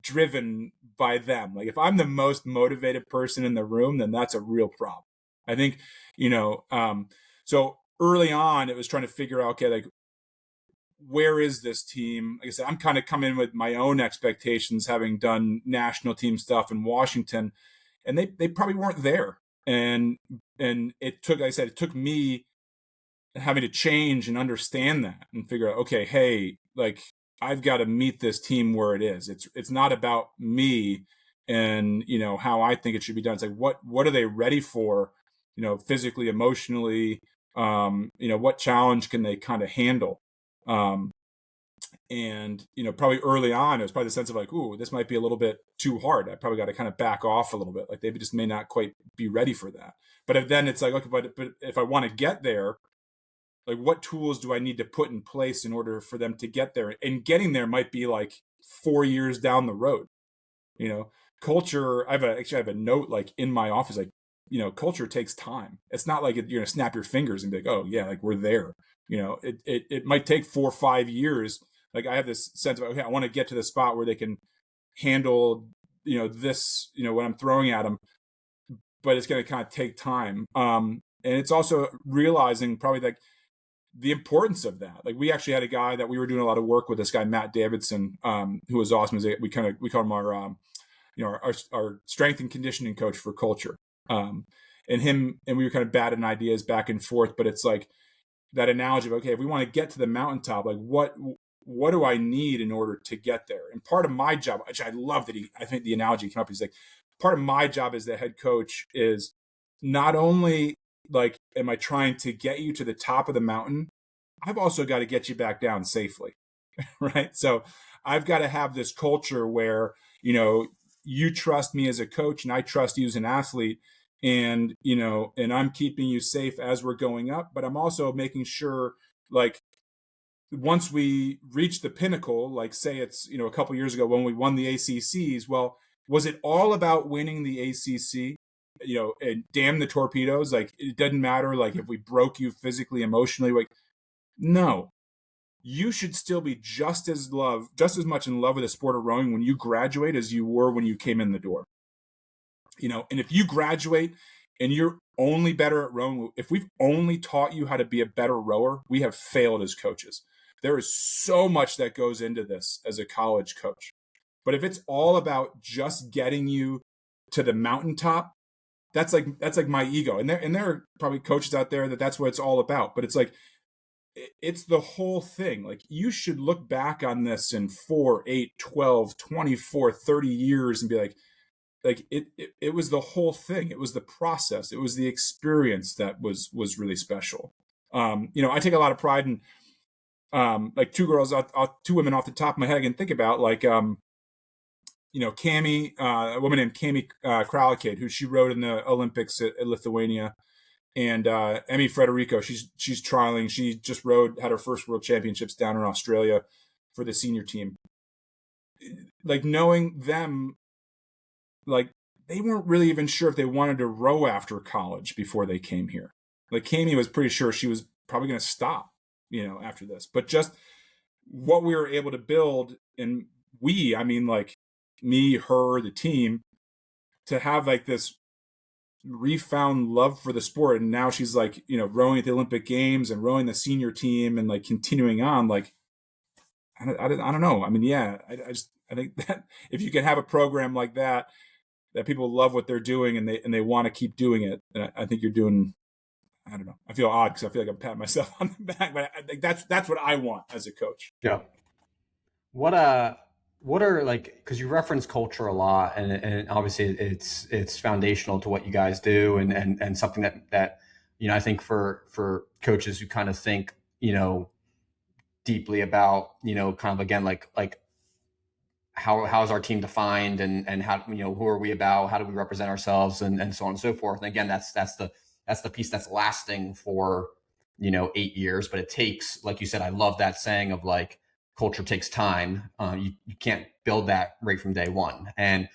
driven by them. Like if I'm the most motivated person in the room, then that's a real problem. I think, so early on, it was trying to figure out, okay, like where is this team? Like I said, I'm kind of coming with my own expectations, having done national team stuff in Washington, and they probably weren't there. And it took, like I said, it took me having to change and understand that and figure out, okay, hey, like I've got to meet this team where it is. It's not about me and how I think it should be done. It's like what are they ready for, physically, emotionally, what challenge can they kind of handle? And probably early on, it was probably the sense of like, ooh, this might be a little bit too hard. I probably got to kind of back off a little bit. Like they just may not quite be ready for that. But then it's like, okay, but if I want to get there, like what tools do I need to put in place in order for them to get there? And getting there might be like 4 years down the road. Culture. I have a note like in my office, like, culture takes time. It's not like you're going to snap your fingers and be like, oh yeah, like we're there. It might take 4 or 5 years. Like I have this sense of, okay, I want to get to the spot where they can handle, this, what I'm throwing at them, but it's going to kind of take time. And it's also realizing probably like the importance of that. Like we actually had a guy that we were doing a lot of work with, this guy, Matt Davidson, who was awesome. We call him our, our strength and conditioning coach for culture. And we were kind of batting ideas back and forth, but it's like that analogy of, okay, if we want to get to the mountaintop, like what do I need in order to get there? And part of my job, which I love that I think the analogy came up, he's like, part of my job as the head coach is not only like, am I trying to get you to the top of the mountain? I've also got to get you back down safely, right? So I've got to have this culture where, you trust me as a coach and I trust you as an athlete, and, and I'm keeping you safe as we're going up, but I'm also making sure like once we reach the pinnacle, like say it's, a couple years ago when we won the ACCs, well, was it all about winning the ACC? And damn the torpedoes. Like it doesn't matter. Like if we broke you physically, emotionally, like no, you should still be just as much in love with the sport of rowing when you graduate as you were when you came in the door. And if you graduate and you're only better at rowing, if we've only taught you how to be a better rower, we have failed as coaches. There is so much that goes into this as a college coach. But if it's all about just getting you to the mountaintop, that's like my ego. And there are probably coaches out there that's what it's all about. But it's like, it's the whole thing. Like you should look back on this in 4, 8, 12, 24, 30 years and be like it was the whole thing. It was the process. It was the experience that was really special. I take a lot of pride in like two women off the top of my head I can think about, like Cami, a woman named Cami Kralakid, who she rode in the Olympics at Lithuania, and Emmy Frederico. She's trialing. She just had her first World Championships down in Australia for the senior team. Like knowing them, like they weren't really even sure if they wanted to row after college before they came here. Like Cami was pretty sure she was probably going to stop, after this. But just what we were able to build, and I mean like me, her, the team, to have like this refound love for the sport. And now she's like, rowing at the Olympic Games and rowing the senior team and like continuing on. Like, I don't know. I mean, yeah, I think that if you can have a program like that people love what they're doing and they want to keep doing it, I think you're doing. I don't know. I feel odd because I feel like I'm patting myself on the back, but I think that's what I want as a coach. Yeah. What what are like, because you reference culture a lot, and obviously it's foundational to what you guys do, and something that I think for coaches who kind of think deeply about kind of again like how is our team defined, and how who are we about, how do we represent ourselves, and so on and so forth. And again, that's the piece that's lasting for 8 years, but it takes, like you said, I love that saying of like culture takes time. You can't build that right from day one. And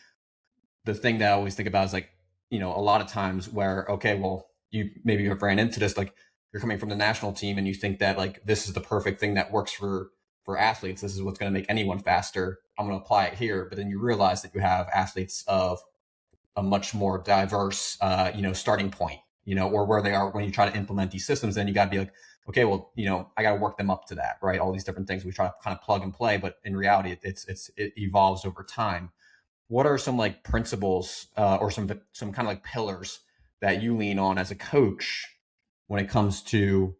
the thing that I always think about is like, a lot of times where, okay, well, you maybe have ran into this, like you're coming from the national team and you think that like this is the perfect thing that works for athletes. This is what's going to make anyone faster. I'm going to apply it here. But then you realize that you have athletes of a much more diverse, starting point, or where they are when you try to implement these systems. Then you got to be like, okay, well, I got to work them up to that, right? All these different things we try to kind of plug and play, but in reality, it evolves over time. What are some like principles, or some kind of like pillars that you lean on as a coach when it comes to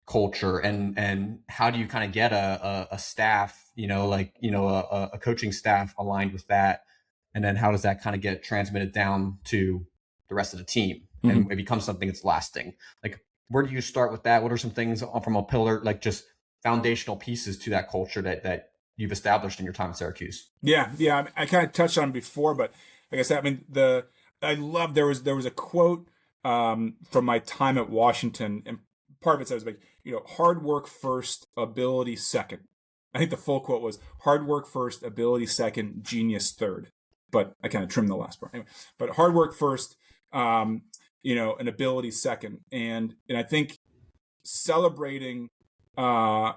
culture, and how do you kind of get a staff, a coaching staff aligned with that, and then how does that kind of get transmitted down to the rest of the team, Mm-hmm. and it becomes something that's lasting? Like, where do you start with that? What are some things from a pillar, like just foundational pieces to that culture that you've established in your time at Syracuse? Yeah, yeah. I kind of touched on it before, but like I said, I mean, I love there was a quote from my time at Washington, and part of it says like, hard work first, ability second. I think the full quote was hard work first, ability second, genius third. But I kind of trimmed the last part anyway. But hard work first, and ability second, and I think celebrating uh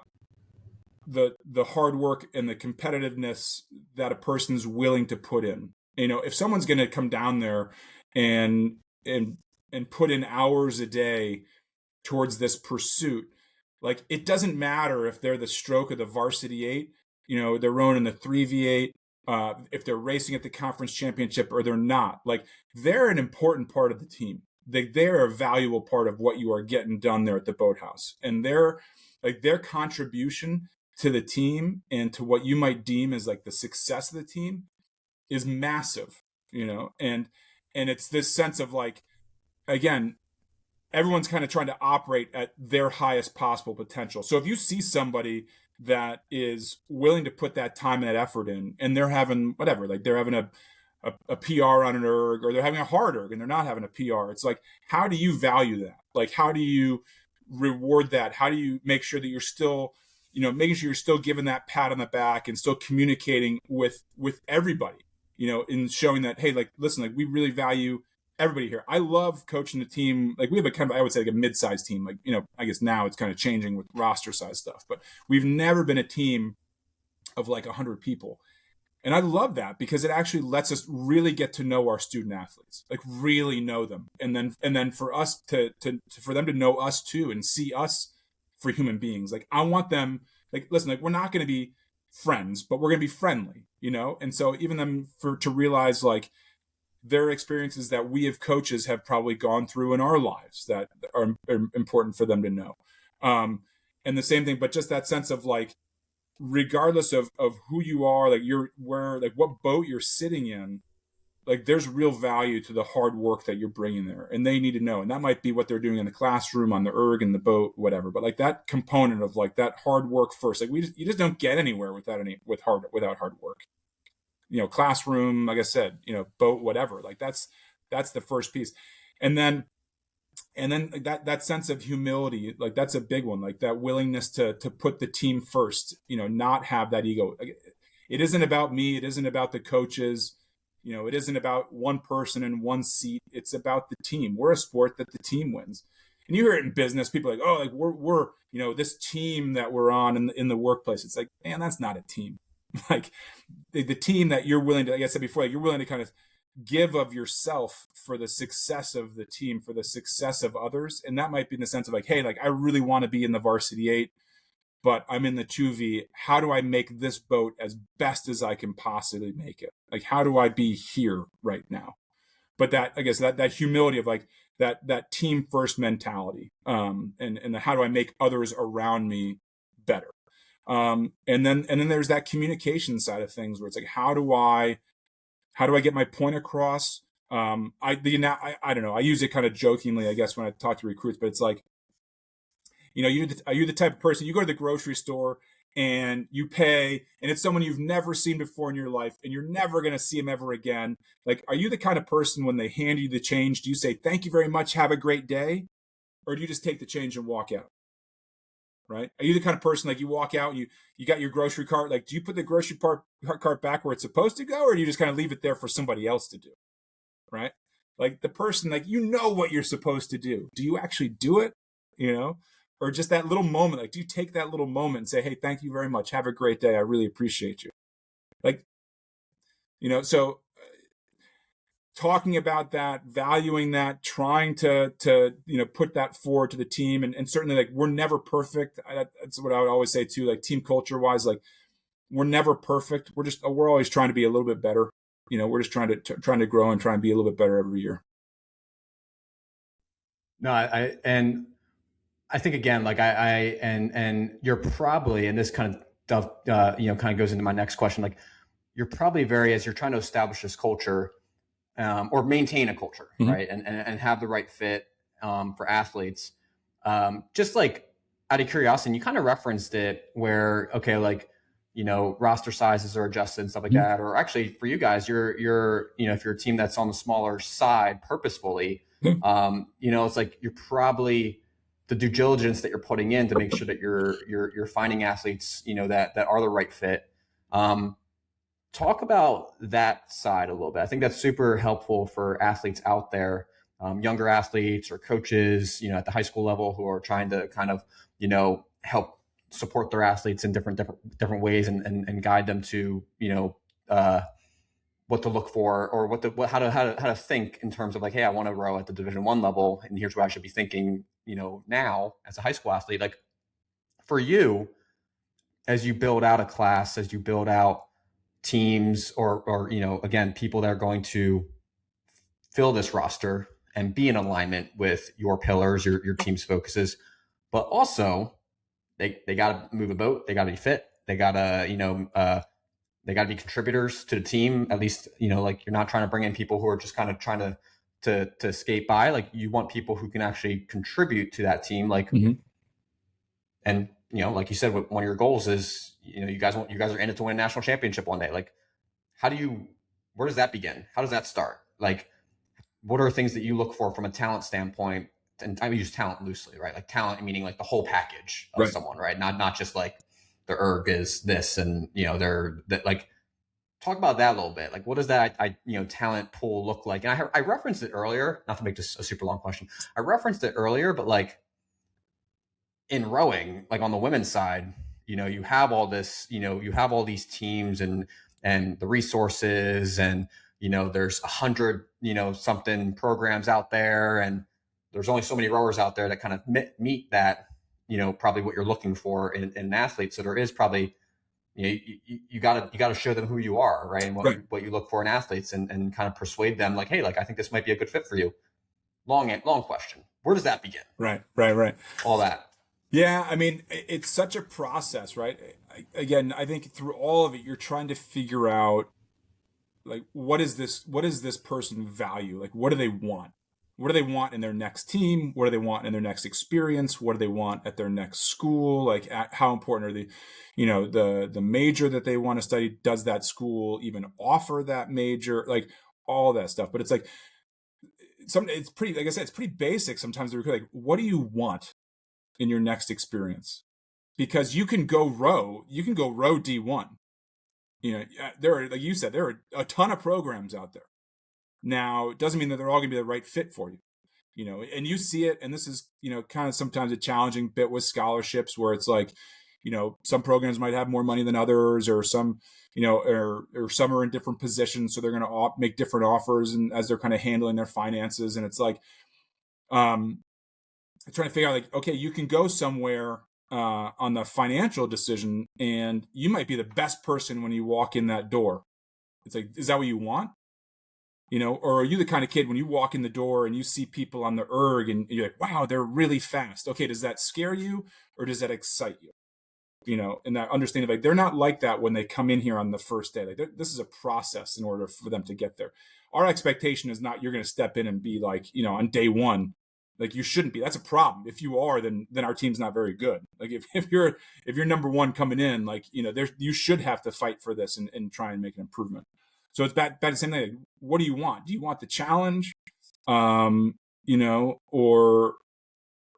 the hard work and the competitiveness that a person's willing to put in. If someone's going to come down there and and and put in hours a day towards this pursuit, like it doesn't matter if they're the stroke of the varsity eight, they're running the 3v8, if they're racing at the conference championship or they're not. Like they're an important part of the team. They're a valuable part of what you are getting done there at the boathouse, and their contribution to the team and to what you might deem as like the success of the team is massive, and it's this sense of like, again, everyone's kind of trying to operate at their highest possible potential. So if you see somebody that is willing to put that time and that effort in, and they're having whatever, like they're having a PR on an erg, or they're having a hard erg and they're not having a PR, it's like, how do you value that? Like, how do you reward that? How do you make sure that you're still, making sure you're still giving that pat on the back and still communicating with everybody, in showing that, hey, like, listen, like we really value everybody here. I love coaching the team. Like we have a kind of, I would say, like a mid-sized team. Like, I guess now it's kind of changing with roster size stuff, but we've never been a team of like 100 people. And I love that because it actually lets us really get to know our student athletes, like really know them. And then for us for them to know us too and see us for human beings. Like I want them, like, listen, like we're not going to be friends, but we're going to be friendly, And so even them to realize like, their experiences that we as coaches have probably gone through in our lives that are important for them to know. And the same thing, but just that sense of like, regardless of who you are, like like what boat you're sitting in, like there's real value to the hard work that you're bringing there, and they need to know. And that might be what they're doing in the classroom, on the erg, in the boat, whatever. But like that component of like that hard work first, like you just don't get anywhere without hard work. Classroom, like I said, boat, whatever. Like that's the first piece. And then like that sense of humility, like that's a big one. Like that willingness to put the team first, not have that ego. It isn't about me, it isn't about the coaches, it isn't about one person in one seat. It's about the team. We're a sport that the team wins. And you hear it in business, people are like, oh, like we're this team that we're on in the workplace. It's like, man, that's not a team. Like the team that you're willing to, like I said before, like you're willing to kind of give of yourself for the success of the team, for the success of others. And that might be in the sense of like, hey, like I really want to be in the varsity eight, but I'm in the 2V. How do I make this boat as best as I can possibly make it? Like, how do I be here right now? But that, I guess that humility of like that team first mentality, and the how do I make others around me better? And then there's that communication side of things where it's like, how do I get my point across? I don't know. I use it kind of jokingly, I guess, when I talk to recruits, but it's like, are you the type of person, you go to the grocery store and you pay, and it's someone you've never seen before in your life, and you're never going to see them ever again. Like, are you the kind of person when they hand you the change, do you say, thank you very much, have a great day? Or do you just take the change and walk out? Right? Are you the kind of person, like, you walk out and you got your grocery cart, like, do you put the grocery cart back where it's supposed to go, or do you just kind of leave it there for somebody else to do? Right? Like, the person, like, what you're supposed to do. Do you actually do it? Or just that little moment, like, do you take that little moment and say, hey, thank you very much, have a great day, I really appreciate you? Like, so talking about that, valuing that, trying to put that forward to the team, and certainly, like, we're never perfect. That's what I would always say too, like, team culture wise, like, we're never perfect. We're always trying to be a little bit better. We're just trying to grow and try and be a little bit better every year. No, I think, again, like, and you're probably, and this kind of kind of goes into my next question, like, you're probably as you're trying to establish this culture, or maintain a culture, Mm-hmm. right, and have the right fit for athletes. Just like, out of curiosity, you kind of referenced it where, okay, like, roster sizes are adjusted and stuff like Mm-hmm. that. Or actually, for you guys, you're if you're a team that's on the smaller side purposefully, it's like, you're probably, the due diligence that you're putting in to make sure that you're finding athletes, that are the right fit. Talk about that side a little bit. I think that's super helpful for athletes out there, younger athletes or coaches, at the high school level, who are trying to kind of, help support their athletes in different ways, and guide them to, what to look for, or how to think in terms of, like, hey, I want to row at the Division I level, and here's what I should be thinking, now as a high school athlete. Like, for you, as you build out a class, as you build out teams, or again, people that are going to fill this roster and be in alignment with your pillars, your team's focuses, but also they got to move a boat, they got to be fit, they got to they got to be contributors to the team. At least, like, you're not trying to bring in people who are just kind of trying to skate by. Like, you want people who can actually contribute to that team. Like, Mm-hmm. and like you said, one of your goals is, you guys are in it to win a national championship one day. Like, where does that begin? How does that start? Like, what are things that you look for from a talent standpoint? And I use talent loosely, right? Like, talent meaning, like, the whole package of Right. someone, right? Not just like the erg is this, and they're that. Like, talk about that a little bit. Like, what does that talent pool look like? And I referenced it earlier, not to make this a super long question. I referenced it earlier, but, like, in rowing, like, on the women's side, you have all this, you have all these teams, and the resources, and there's 100 something programs out there, and there's only so many rowers out there that kind of meet that, probably what you're looking for in an athlete. So there is probably, you gotta show them who you are, right, and what you look for in athletes, and kind of persuade them, like, hey, like, I think this might be a good fit for you. Long question. Where does that begin? Right. All that. Yeah, I mean, it's such a process, right? Again, I think through all of it, you're trying to figure out, like, what is this person value? Like, what do they want? What do they want in their next team? What do they want in their next experience? What do they want at their next school? Like, how important are the major that they want to study? Does that school even offer that major? Like, all that stuff. But it's like, it's pretty, like I said, it's pretty basic sometimes. They're like, what do you want in your next experience? Because you can go row D1. There are, like you said, there are a ton of programs out there. Now, it doesn't mean that they're all going to be the right fit for you. And you see it, and this is, kind of sometimes a challenging bit with scholarships, where it's like, some programs might have more money than others, or some, or some are in different positions, so they're going to make different offers, and as they're kind of handling their finances. And it's like, trying to figure out, like, okay, you can go somewhere on the financial decision, and you might be the best person when you walk in that door. It's like, is that what you want? Or are you the kind of kid, when you walk in the door and you see people on the erg and you're like, wow, they're really fast. Okay, does that scare you, or does that excite you? and that understanding, like, they're not like that when they come in here on the first day. Like, this is a process in order for them to get there. Our expectation is not you're going to step in and be like, on day one, like, you shouldn't be. That's a problem. If you are, then our team's not very good. Like, if you're number one coming in, like, you should have to fight for this and try and make an improvement. So it's back the same thing. Like, what do you want? Do you want the challenge? Or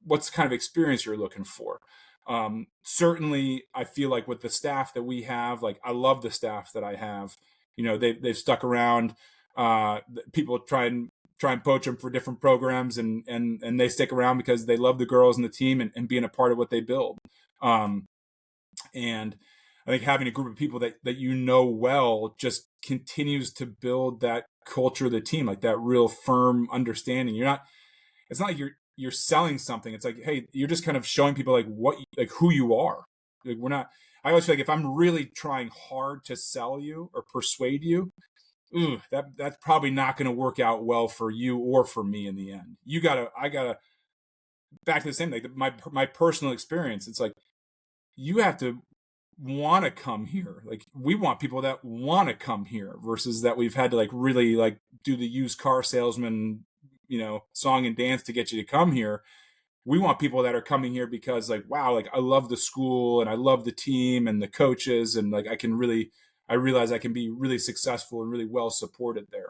what's the kind of experience you're looking for? Certainly I feel like with the staff that we have, like, I love the staff that I have. They've stuck around. People try and poach them for different programs, and they stick around because they love the girls and the team and being a part of what they build. And I think having a group of people that well just continues to build that culture of the team, like that real firm understanding. It's not like you're selling something. It's like, hey, you're just kind of showing people like who you are. Like, I always feel like if I'm really trying hard to sell you or persuade you, that's probably not going to work out well for you or for me in the end. I gotta back to the same thing. My personal experience. It's like, you have to want to come here. Like, we want people that want to come here versus that we've had to like really like do the used car salesman, song and dance to get you to come here. We want people that are coming here because, like, wow, like, I love the school and I love the team and the coaches, and like I realize I can be really successful and really well supported there.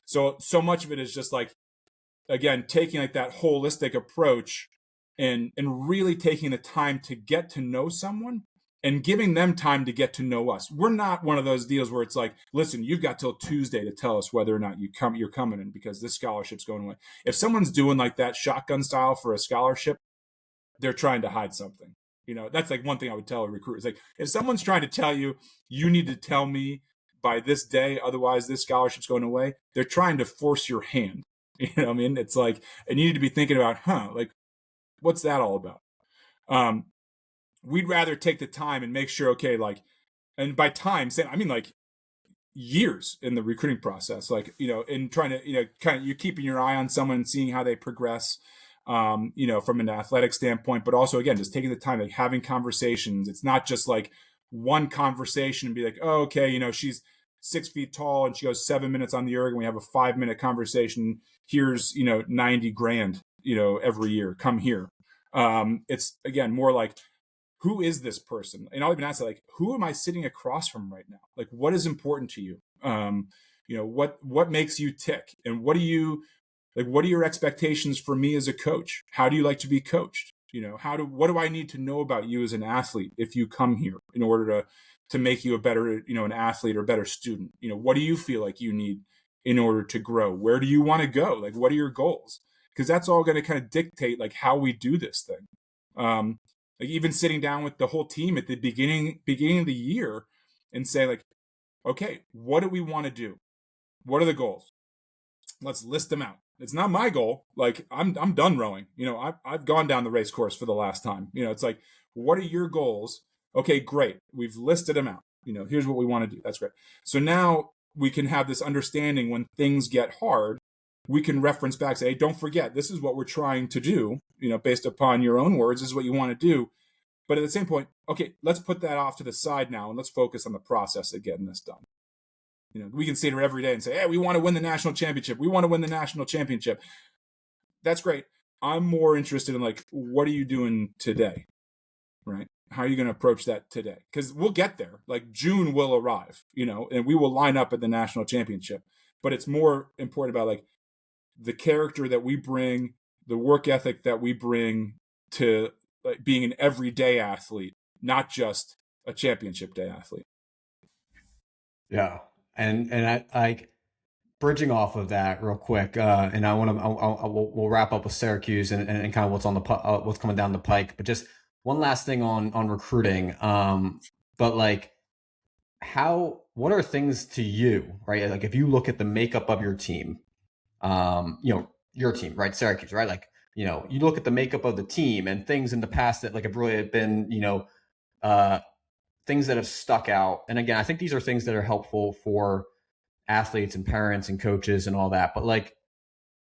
So much of it is just like, again, taking like that holistic approach and really taking the time to get to know someone and giving them time to get to know us. We're not one of those deals where it's like, listen, you've got till Tuesday to tell us whether or not you're coming in because this scholarship's going away. If someone's doing like that shotgun style for a scholarship, they're trying to hide something. That's like one thing I would tell a recruiter. It's like, if someone's trying to tell you, you need to tell me by this day, otherwise this scholarship's going away, they're trying to force your hand. You know what I mean? It's like, and you need to be thinking about, like, what's that all about? We'd rather take the time and make sure, okay, like, and by time, I mean like years in the recruiting process, like, in trying to, kind of, you're keeping your eye on someone and seeing how they progress, from an athletic standpoint, but also, again, just taking the time, like having conversations. It's not just like one conversation and be like, oh, okay, she's 6 feet tall and she goes 7 minutes on the erg and we have a 5-minute conversation. Here's, $90,000, every year, come here. It's, again, more like, who is this person? And I'll even ask, like, who am I sitting across from right now? Like, what is important to you? What makes you tick? And what are your expectations for me as a coach? How do you like to be coached? What do I need to know about you as an athlete if you come here in order to make you a better, an athlete or a better student? What do you feel like you need in order to grow? Where do you want to go? Like, what are your goals? Because that's all going to kind of dictate like how we do this thing. Like, even sitting down with the whole team at the beginning of the year and say, like, okay, what do we want to do? What are the goals? Let's list them out. It's not my goal. Like, I'm done rowing. I've gone down the race course for the last time. It's like, what are your goals? Okay, great. We've listed them out. Here's what we want to do. That's great. So now we can have this understanding when things get hard. We can reference back, say, hey, don't forget, this is what we're trying to do, based upon your own words, this is what you want to do. But at the same point, okay, let's put that off to the side now and let's focus on the process of getting this done. We can sit here every day and say, hey, we want to win the national championship. We want to win the national championship. That's great. I'm more interested in, like, what are you doing today, right? How are you going to approach that today? Because we'll get there. Like, June will arrive, and we will line up at the national championship. But it's more important about, like, the character that we bring, the work ethic that we bring to, like, being an everyday athlete, not just a championship day athlete. Yeah. And I like bridging off of that real quick. And we'll wrap up with Syracuse and kind of what's on the, what's coming down the pike, but just one last thing on recruiting. But like, what are things to you, right? Like, if you look at the makeup of your team, your team, right? Syracuse, right? Like, you look at the makeup of the team and things in the past that like have really been, things that have stuck out. And again, I think these are things that are helpful for athletes and parents and coaches and all that. But like,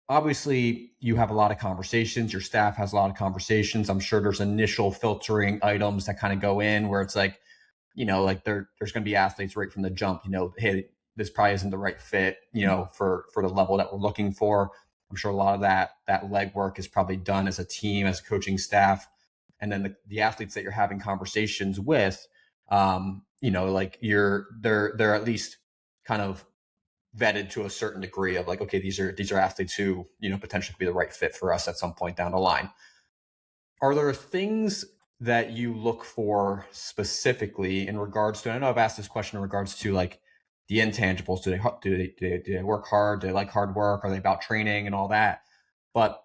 obviously you have a lot of conversations, your staff has a lot of conversations. I'm sure there's initial filtering items that kind of go in where it's like, like there's going to be athletes right from the jump, hey, this probably isn't the right fit, for the level that we're looking for. I'm sure a lot of that legwork is probably done as a team, as a coaching staff. And then the athletes that you're having conversations with, like they're at least kind of vetted to a certain degree of like, okay, these are athletes who, potentially could be the right fit for us at some point down the line. Are there things that you look for specifically in regards to, I know I've asked this question in regards to like the intangibles. Do they work hard? Do they like hard work? Are they about training and all that? But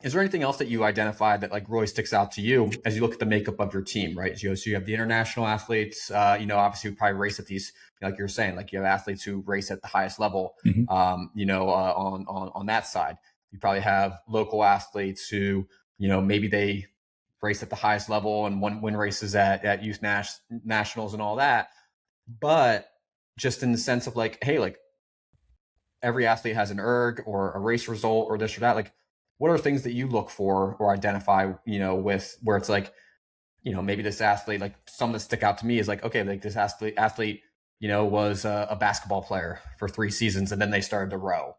is there anything else that you identify that like really sticks out to you as you look at the makeup of your team, right? So you have the international athletes, obviously who probably race at these, like you were saying, like you have athletes who race at the highest level, Mm-hmm. on that side. You probably have local athletes who, maybe they race at the highest level and win races at youth nationals and all that. But just in the sense of like, hey, like every athlete has an erg or a race result or this or that. Like, what are things that you look for or identify, with where it's like, maybe this athlete, like some that stick out to me is like, okay, like this athlete, was a basketball player for 3 seasons and then they started to row,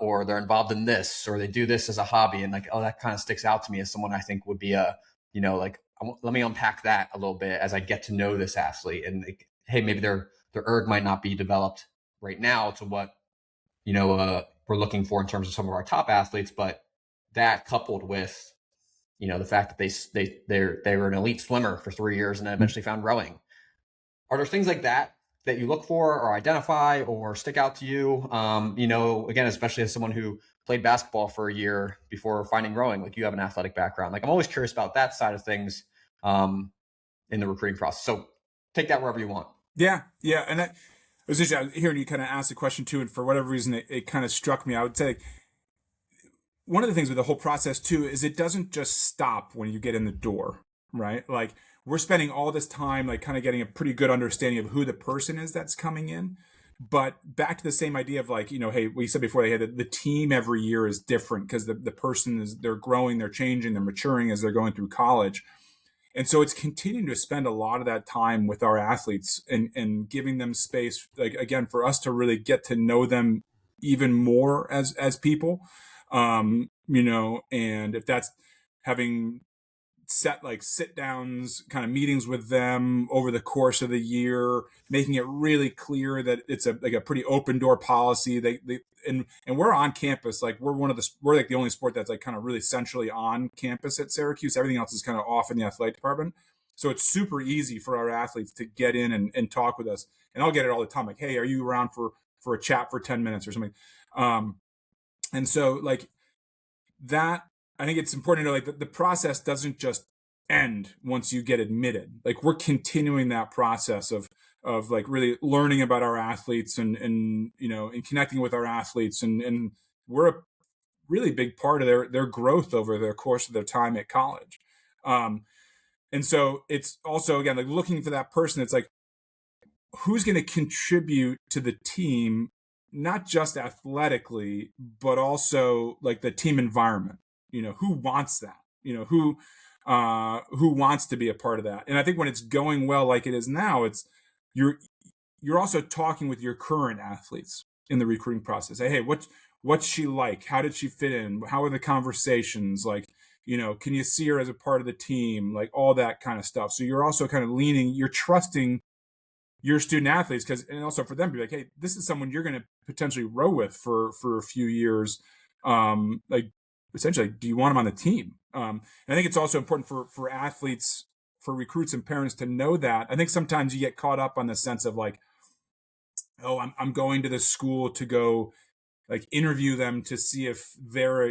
or they're involved in this, or they do this as a hobby. And like, oh, that kind of sticks out to me as someone I think would be like, let me unpack that a little bit as I get to know this athlete. And like, hey, maybe their erg might not be developed right now to what, we're looking for in terms of some of our top athletes, but that coupled with, the fact that they were an elite swimmer for 3 years and then eventually found rowing. Are there things like that you look for or identify or stick out to you? Again, especially as someone who played basketball for a year before finding rowing, like you have an athletic background. Like I'm always curious about that side of things, in the recruiting process. So take that wherever you want. Yeah. And that was just, I was hearing you kind of ask the question too, and for whatever reason, it kind of struck me. I would say one of the things with the whole process too is it doesn't just stop when you get in the door, right? Like we're spending all this time like kind of getting a pretty good understanding of who the person is that's coming in. But back to the same idea of like, hey, we said before, they had the team every year is different because the person is, they're growing, they're changing, they're maturing as they're going through college. And so it's continuing to spend a lot of that time with our athletes and giving them space, like again, for us to really get to know them even more as people. And if that's having set like sit downs, kind of meetings with them over the course of the year, making it really clear that it's a pretty open door policy. And we're on campus. Like we're like the only sport that's like kind of really centrally on campus at Syracuse. Everything else is kind of off in the athletic department. So it's super easy for our athletes to get in and talk with us. And I'll get it all the time. Like, hey, are you around for a chat for 10 minutes or something? And so like that, I think it's important to know like the process doesn't just end once you get admitted. Like we're continuing that process of like really learning about our athletes and connecting with our athletes and we're a really big part of their growth over the course of their time at college. And so it's also again like looking for that person. It's like who's going to contribute to the team, not just athletically, but also like the team environment. Who wants that? Who wants to be a part of that? And I think when it's going well, like it is now, it's you're also talking with your current athletes in the recruiting process. Hey, what's she like? How did she fit in? How are the conversations? Like, can you see her as a part of the team? Like all that kind of stuff. So you're also kind of you're trusting your student athletes and also for them to be like, hey, this is someone you're going to potentially row with for a few years. Like essentially, do you want them on the team? And I think it's also important for athletes, for recruits and parents to know that. I think sometimes you get caught up on the sense of like, oh, I'm going to this school to go like interview them to see if they're,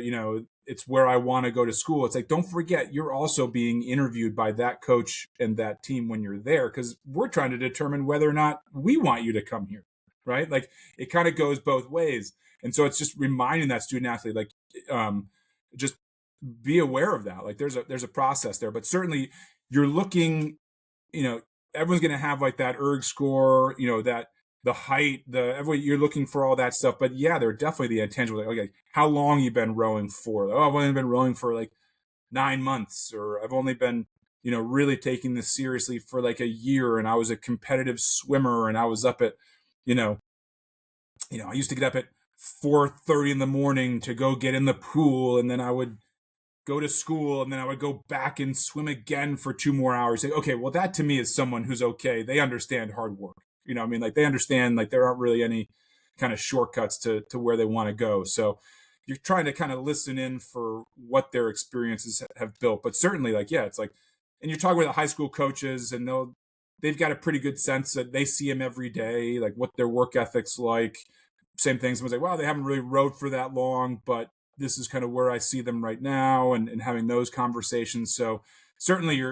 it's where I want to go to school. It's like, don't forget, you're also being interviewed by that coach and that team when you're there, because we're trying to determine whether or not we want you to come here, right? Like it kind of goes both ways. And so it's just reminding that student athlete, like, just be aware of that. Like there's a process there, but certainly you're looking, everyone's going to have like that erg score, that the height, you're looking for all that stuff. But yeah, they're definitely the intangible. Like, okay, how long you been rowing for? Like, oh, I've only been rowing for like 9 months, or I've only been, really taking this seriously for like a year, and I was a competitive swimmer, and I was up at, you know, I used to get up at 4:30 in the morning to go get in the pool, and then I would go to school, and then I would go back and swim again for 2 more hours. Like, okay, well, that to me is someone who's okay. They understand hard work. I mean, like they understand like there aren't really any kind of shortcuts to where they want to go. So you're trying to kind of listen in for what their experiences have built. But certainly, like, yeah, it's like, and you're talking with the high school coaches, and they've got a pretty good sense that they see them every day, like what their work ethic's like. Same thing. Someone's like, wow, they haven't really rowed for that long, but this is kind of where I see them right now, and having those conversations. So certainly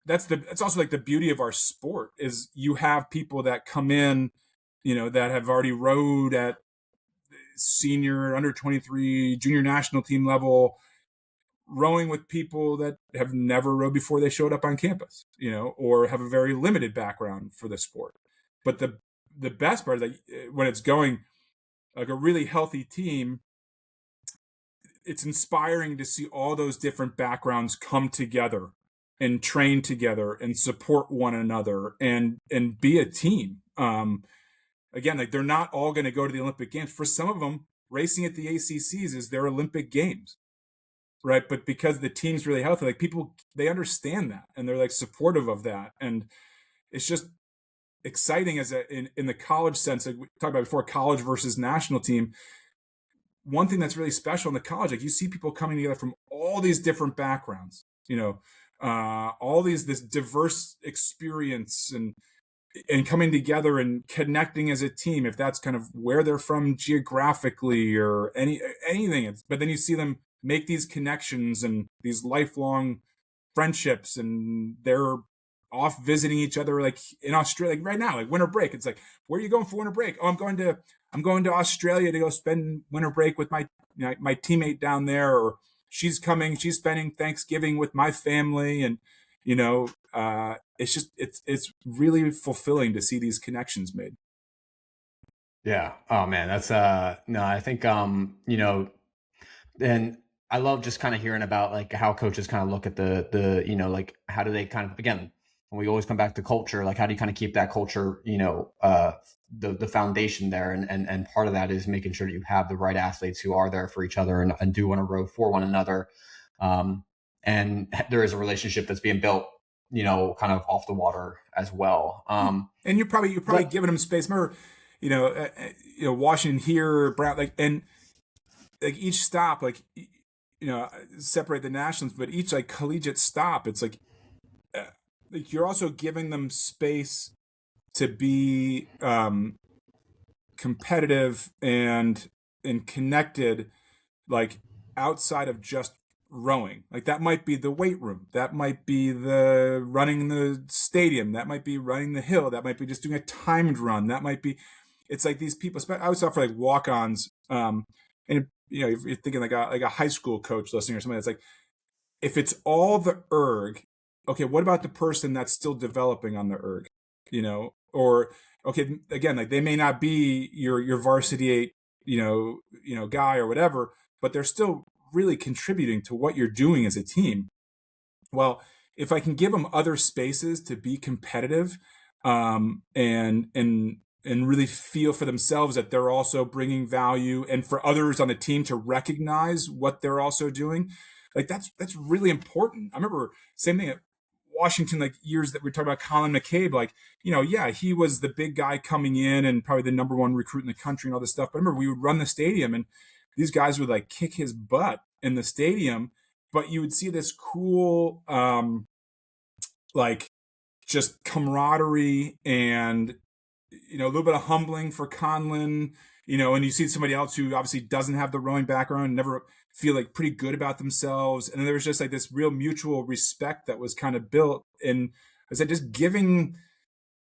that's also like the beauty of our sport is you have people that come in, that have already rowed at senior, under 23, junior national team level, rowing with people that have never rowed before they showed up on campus, or have a very limited background for the sport. But the best part is like when it's going like a really healthy team, it's inspiring to see all those different backgrounds come together and train together and support one another and be a team. Again, like they're not all going to go to the Olympic Games. For some of them, racing at the ACCs is their Olympic Games, right? But because the team's really healthy, like people, they understand that and they're like supportive of that, and it's just exciting in the college sense. Like we talked about before, college versus national team. One thing that's really special in the college, like you see people coming together from all these different backgrounds, all this diverse experience, and coming together and connecting as a team, if that's kind of where they're from geographically or anything. But then you see them make these connections and these lifelong friendships, and they're off visiting each other, like in Australia, like right now, like winter break. It's like, where are you going for winter break? Oh, I'm going to Australia to go spend winter break with my teammate down there, or she's spending Thanksgiving with my family, and it's just it's really fulfilling to see these connections made. Yeah. Oh man, that's no, I think and I love just kind of hearing about like how coaches kind of look at the like how do they kind of, again, when we always come back to culture, like how do you kind of keep that culture, the foundation there, and part of that is making sure that you have the right athletes who are there for each other and do want to row for one another. And there is a relationship that's being built, kind of off the water as well. And you're probably giving them space. Remember, Washington here, Brown, like, and like each stop, like, separate the nationals, but each like collegiate stop, it's like you're also giving them space to be competitive and connected, like outside of just rowing. Like that might be the weight room, that might be the running the stadium, that might be running the hill, that might be just doing a timed run, that might be, it's like these people. I always thought for like walk-ons, and if you're thinking like a high school coach listening or something, that's like, if it's all the erg, okay, what about the person that's still developing on the erg, or okay, again, like they may not be your varsity 8, guy or whatever, but they're still really contributing to what you're doing as a team. Well, if I can give them other spaces to be competitive, and really feel for themselves that they're also bringing value, and for others on the team to recognize what they're also doing, like that's really important. I remember same thing at Washington, like years that we talked about Colin McCabe, like, yeah, he was the big guy coming in and probably the number one recruit in the country and all this stuff. But I remember we would run the stadium and these guys would like kick his butt in the stadium, but you would see this cool, like just camaraderie and, a little bit of humbling for Conlon, and you see somebody else who obviously doesn't have the rowing background and never feel like pretty good about themselves. And then there was just like this real mutual respect that was kind of built. And I said, just giving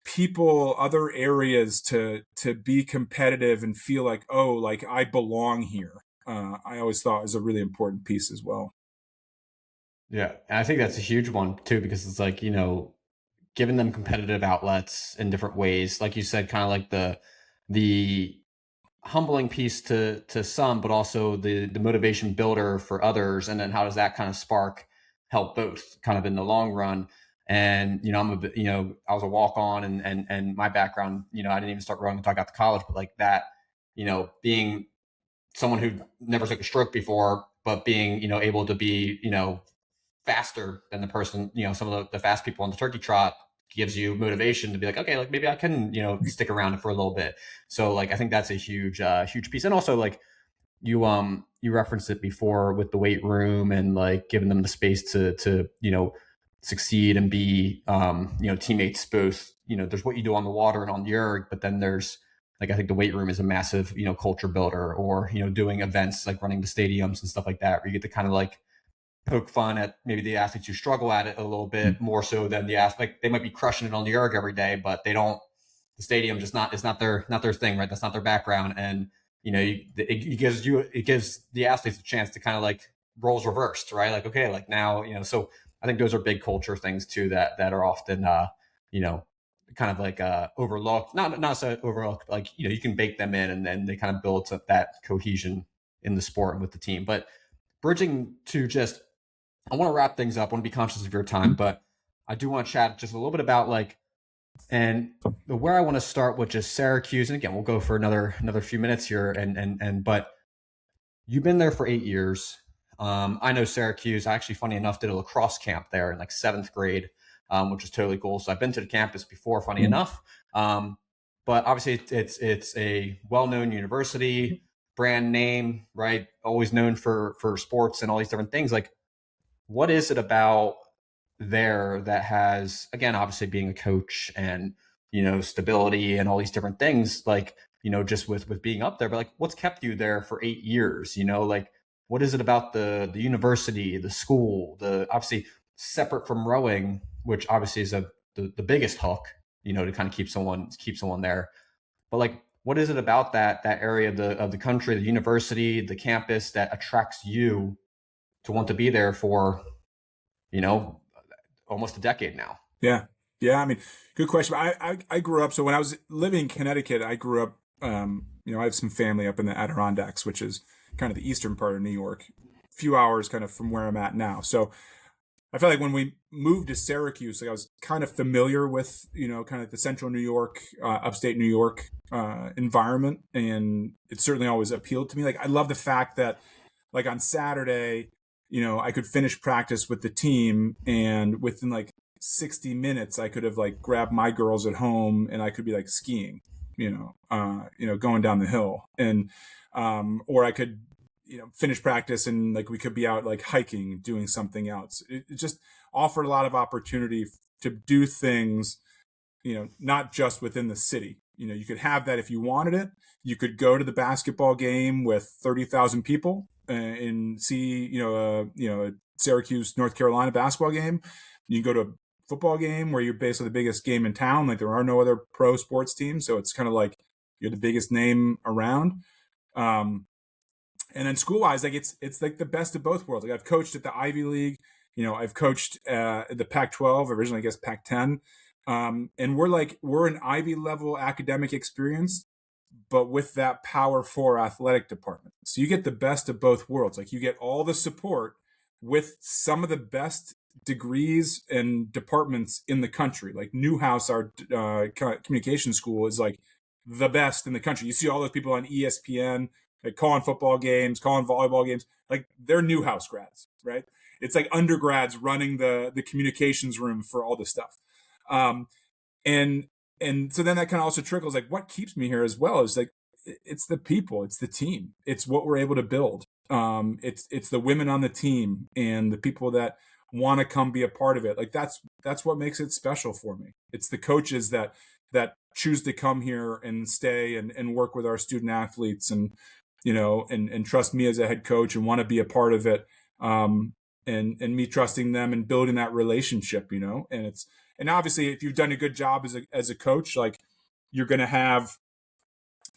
people other areas to be competitive and feel like, oh, like I belong here. I always thought was a really important piece as well. Yeah, and I think that's a huge one too, because it's like, giving them competitive outlets in different ways. Like you said, kind of like the humbling piece to some, but also the motivation builder for others. And then how does that kind of spark help both kind of in the long run? And, I was a walk on and my background, I didn't even start rowing until I got to college, but like that, being someone who never took a stroke before, but being, able to be, faster than the person, some of the fast people on the turkey trot gives you motivation to be like, okay, like maybe I can, stick around for a little bit. So like, I think that's a huge piece. And also like you referenced it before with the weight room and like giving them the space to, succeed and be, teammates both, there's what you do on the water and on the erg, but then there's like, I think the weight room is a massive, culture builder, or, doing events like running the stadiums and stuff like that, where you get to kind of like poke fun at maybe the athletes who struggle at it a little bit more so than the athletes. Like they might be crushing it on the erg every day, but they don't, the stadium just not, it's not their thing, right? That's not their background. And, it gives the athletes a chance to kind of like roles reversed, right? Like, okay, like now, so I think those are big culture things too, that are often, you know, kind of like overlooked, not so overlooked, like, you can bake them in and then they kind of build up that cohesion in the sport and with the team. But bridging to just, I want to wrap things up. I want to be conscious of your time, but I do want to chat just a little bit about like, and where I want to start with just Syracuse. And again, we'll go for another few minutes here. But you've been there for 8 years. I know Syracuse. I actually, funny enough, did a lacrosse camp there in like 7th grade, which is totally cool. So I've been to the campus before, funny enough. But obviously it's a well-known university, brand name, right? Always known for sports and all these different things. Like, what is it about there that has, again, obviously being a coach and, stability and all these different things, like, just with being up there, but like, what's kept you there for 8 years? Like, what is it about the university, the school, the obviously separate from rowing, which obviously is the biggest hook, to kind of keep someone there. But like, what is it about that area of the country, the university, the campus that attracts you to want to be there for, almost a decade now? Yeah. Yeah. I mean, good question. I grew up. So when I was living in Connecticut, I grew up, I have some family up in the Adirondacks, which is kind of the eastern part of New York, a few hours kind of from where I'm at now. So I felt like when we moved to Syracuse, like I was kind of familiar with, kind of the central New York, upstate New York environment. And it certainly always appealed to me. Like, I love the fact that like on Saturday, I could finish practice with the team, and within like 60 minutes, I could have like grabbed my girls at home and I could be like skiing, going down the hill, and or I could, finish practice and like we could be out like hiking, doing something else. It just offered a lot of opportunity to do things, not just within the city. You could have that if you wanted it. You could go to the basketball game with 30,000 people and see, a Syracuse, North Carolina basketball game. You can go to a football game where you're basically the biggest game in town. Like, there are no other pro sports teams. So it's kind of like you're the biggest name around. And then school wise, like it's like the best of both worlds. Like, I've coached at the Ivy League, I've coached at the Pac-12, originally, I guess, Pac-10. And we're an Ivy level academic experience, but with that Power 4 athletic department. So you get the best of both worlds. Like, you get all the support with some of the best degrees and departments in the country. Like Newhouse, our communication school, is like the best in the country. You see all those people on ESPN, like calling football games, calling volleyball games. Like, they're Newhouse grads, right? It's like undergrads running the communications room for all this stuff. And so then that kind of also trickles, like, what keeps me here as well is like, it's the people, it's the team, it's what we're able to build. It's the women on the team and the people that want to come be a part of it. Like, that's what makes it special for me. It's the coaches that choose to come here and stay and work with our student athletes, and, and trust me as a head coach and want to be a part of it. And me trusting them and building that relationship, and obviously, if you've done a good job as a coach, like, you're going to have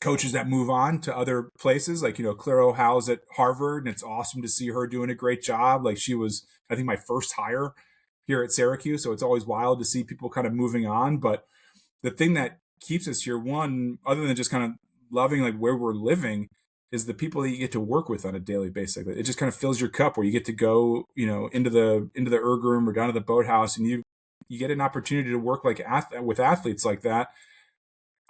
coaches that move on to other places. Like, Claire O'Howell's at Harvard, and it's awesome to see her doing a great job. Like, she was, I think, my first hire here at Syracuse. So it's always wild to see people kind of moving on. But the thing that keeps us here, one, other than just kind of loving like where we're living, is the people that you get to work with on a daily basis. It just kind of fills your cup where you get to go, into the erg room or down to the boathouse, and you get an opportunity to work like with athletes like that.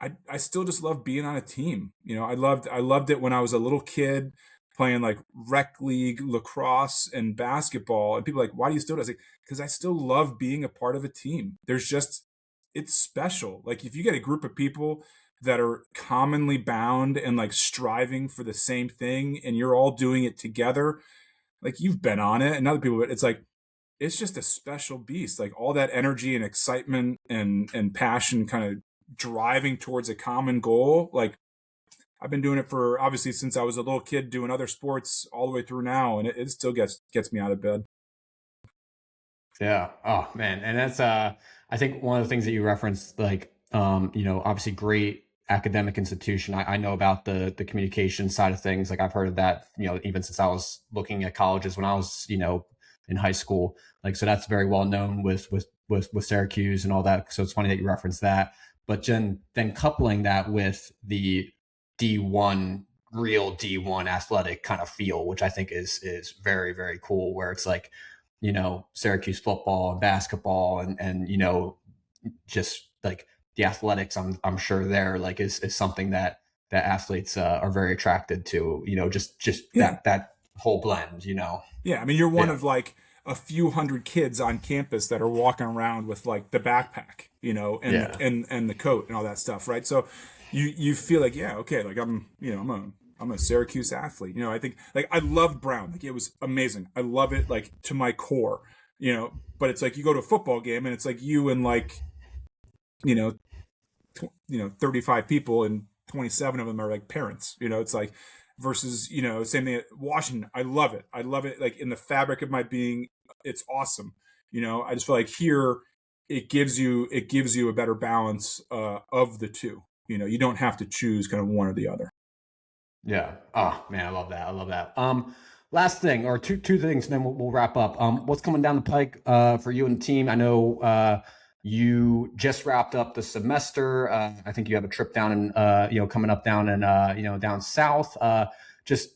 I still just love being on a team. I loved it when I was a little kid playing like rec league, lacrosse, and basketball. And people are like, why do you still do it? I was like, because I still love being a part of a team. It's special. Like if you get a group of people that are commonly bound and like striving for the same thing and you're all doing it together, like you've been on it and other people, but it's just a special beast. Like all that energy and excitement and passion kind of driving towards a common goal. Like I've been doing it for obviously since I was a little kid doing other sports all the way through now, and it still gets me out of bed. Yeah. Oh man. And that's I think one of the things that you referenced, like obviously great academic institution. I know about the communication side of things. Like I've heard of that, even since I was looking at colleges when I was, in high school. Like so that's very well known with Syracuse and all that. So it's funny that you referenced that. But then coupling that with the D1 real D1 athletic kind of feel, which I think is very, very cool, where it's like, Syracuse football and basketball and just like the athletics, I'm sure there like is something that athletes are very attracted to, just Yeah. that whole blend, Yeah. I mean, you're one Yeah. of like a few hundred kids on campus that are walking around with like the backpack, Yeah. and the coat and all that stuff. Right. So you feel like, yeah, okay. Like I'm a Syracuse athlete. I think like I loved Brown. Like it was amazing. I love it like to my core, but it's like you go to a football game and it's like you and like, you know, 35 people and 27 of them are like parents. It's like versus, same thing at Washington. I love it. I love it. Like in the fabric of my being, it's awesome. I just feel like here it gives you a better balance of the two. You don't have to choose kind of one or the other. Yeah. Oh man, I love that. I love that. Last thing, or two things, and then we'll wrap up. What's coming down the pike for you and the team? I know you just wrapped up the semester. I think you have a trip down in coming up down in down south. Just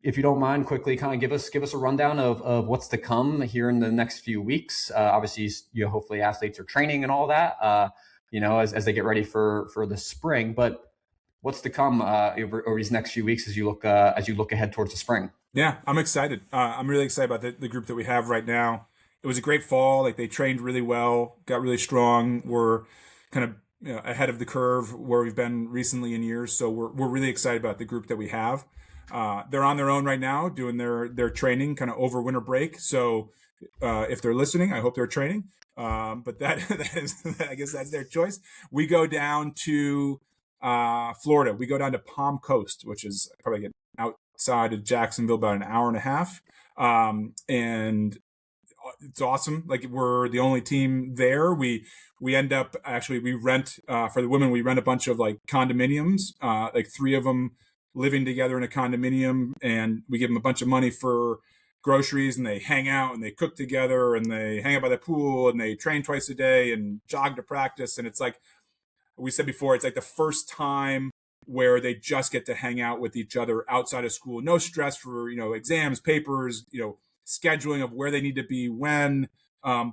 if you don't mind, quickly kind of give us a rundown of what's to come here in the next few weeks. Obviously, hopefully athletes are training and all that. As they get ready for the spring, but what's to come over these next few weeks as you look ahead towards the spring? Yeah, I'm excited. I'm really excited about the group that we have right now. It was a great fall. Like they trained really well, got really strong. We're kind of ahead of the curve where we've been recently in years. So we're really excited about the group that we have. They're on their own right now, doing their training kind of over winter break. So if they're listening, I hope they're training. But that is, I guess that's their choice. We go down to Florida. We go down to Palm Coast, which is probably like outside of Jacksonville, about an hour and a half. And it's awesome. Like we're the only team there. We end up actually we rent for the women. We rent a bunch of like condominiums, like three of them living together in a condominium, and we give them a bunch of money for groceries, and they hang out and they cook together and they hang out by the pool and they train twice a day and jog to practice. And it's like we said before, it's like the first time where they just get to hang out with each other outside of school. No stress for, exams, papers, scheduling of where they need to be when.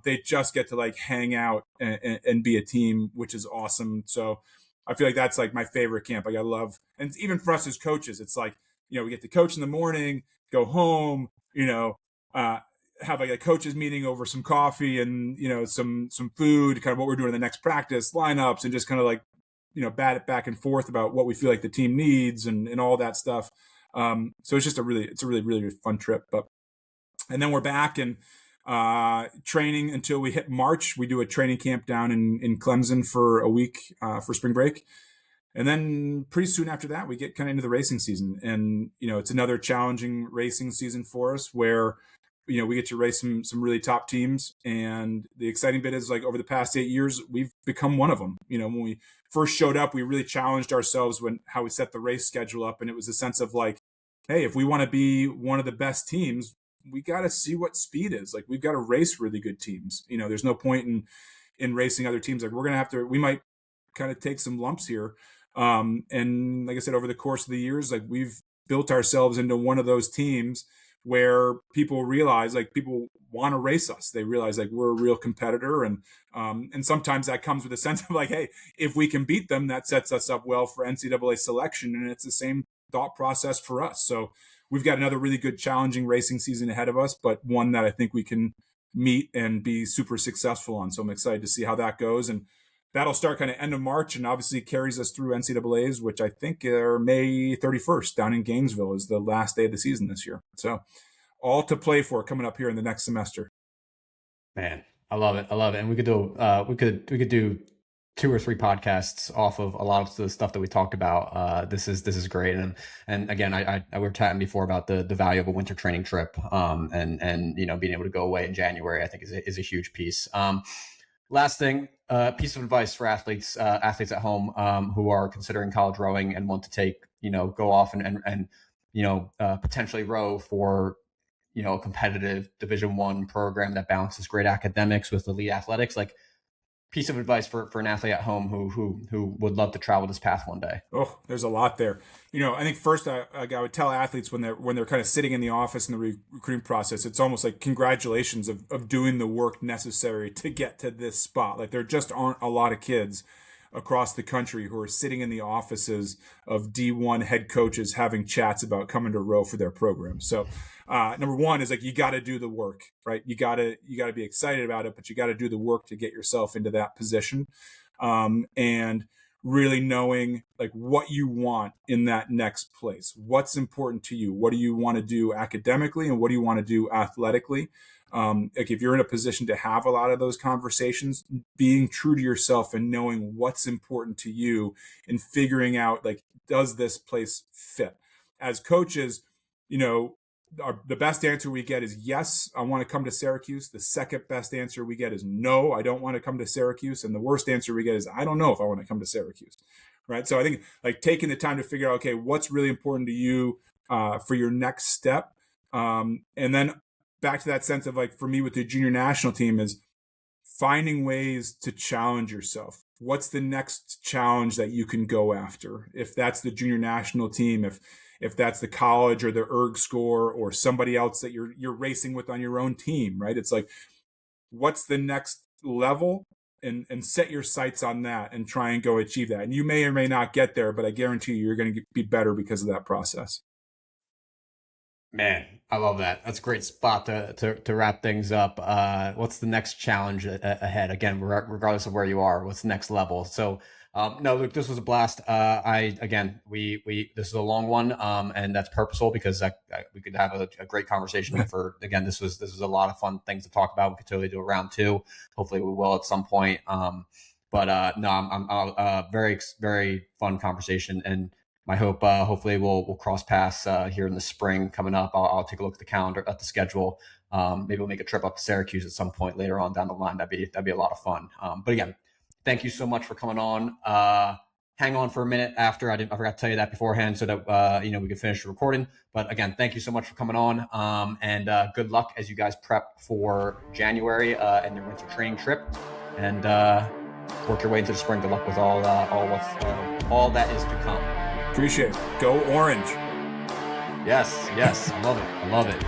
They just get to like hang out and be a team, which is awesome. So I feel like that's like my favorite camp. Like I love, and even for us as coaches, it's like, we get to coach in the morning, go home, have like a coaches meeting over some coffee and, some food, kind of what we're doing in the next practice, lineups, and just kind of like, bat it back and forth about what we feel like the team needs and all that stuff. So it's a really, really fun trip. And then we're back and training until we hit March. We do a training camp down in Clemson for a week for spring break. And then pretty soon after that, we get kind of into the racing season. And, it's another challenging racing season for us where, we get to race some really top teams. And the exciting bit is like over the past 8 years, we've become one of them. When we first showed up, we really challenged ourselves how we set the race schedule up. And it was a sense of like, hey, if we want to be one of the best teams, we got to see what speed is. Like, we've got to race really good teams. There's no point in racing other teams. Like, we're going to have to, we might kind of take some lumps here. And like I said, over the course of the years, like, we've built ourselves into one of those teams where people realize, like, people want to race us. They realize, like, we're a real competitor. And sometimes that comes with a sense of, like, hey, if we can beat them, that sets us up well for NCAA selection. And it's the same thought process for us. So we've got another really good, challenging racing season ahead of us, but one that I think we can meet and be super successful on. So I'm excited to see how that goes. And that'll start kind of end of March and obviously carries us through NCAAs, which I think are May 31st down in Gainesville is the last day of the season this year. So all to play for coming up here in the next semester. Man, I love it. And we could do 2 or 3 podcasts off of a lot of the stuff that we talked about. This is great. And again, I we were chatting before about the value of a winter training trip. And being able to go away in January, I think is a huge piece. Last thing, piece of advice for athletes at home who are considering college rowing and want to take, go off and potentially row for, a competitive Division I program that balances great academics with elite athletics. Like, piece of advice for an athlete at home who would love to travel this path one day. Oh, there's a lot there. I think first I would tell athletes when they're kind of sitting in the office in the recruiting process, it's almost like congratulations of doing the work necessary to get to this spot. Like, there just aren't a lot of kids across the country who are sitting in the offices of D1 head coaches having chats about coming to row for their program. So number one is, like, you got to do the work, right? You got to be excited about it, but you got to do the work to get yourself into that position. And really knowing, like, what you want in that next place. What's important to you? What do you want to do academically and what do you want to do athletically? Like, if you're in a position to have a lot of those conversations, being true to yourself and knowing what's important to you and figuring out, like, does this place fit? As coaches, the best answer we get is yes, I want to come to Syracuse. The second best answer we get is no, I don't want to come to Syracuse. And the worst answer we get is I don't know if I want to come to Syracuse. Right. So I think, like, taking the time to figure out, okay, what's really important to you for your next step. And then back to that sense of, like, for me with the junior national team is finding ways to challenge yourself. What's the next challenge that you can go after? If that's the junior national team, if that's the college or the erg score or somebody else that you're racing with on your own team, right? It's like, what's the next level? And set your sights on that and try and go achieve that. And you may or may not get there, but I guarantee you're going to be better because of that process. Man, I love that. That's a great spot to wrap things up. What's the next challenge ahead? Again, regardless of where you are, what's the next level? So, no, Luke, this was a blast. This is a long one, and that's purposeful because we could have a great conversation for, again, this was a lot of fun things to talk about. We could totally do a round 2. Hopefully we will at some point. I'm very, very fun conversation, and my hope, hopefully we'll cross paths here in the spring coming up. I'll take a look at the calendar, at the schedule. Maybe we'll make a trip up to Syracuse at some point later on down the line. That'd be a lot of fun. But again, thank you so much for coming on. Hang on for a minute after. I forgot to tell you that beforehand so that we could finish the recording. But again, thank you so much for coming on. And good luck as you guys prep for January and your winter training trip. And work your way into the spring. Good luck with all that is to come. Appreciate it. Go Orange. Yes. I love it.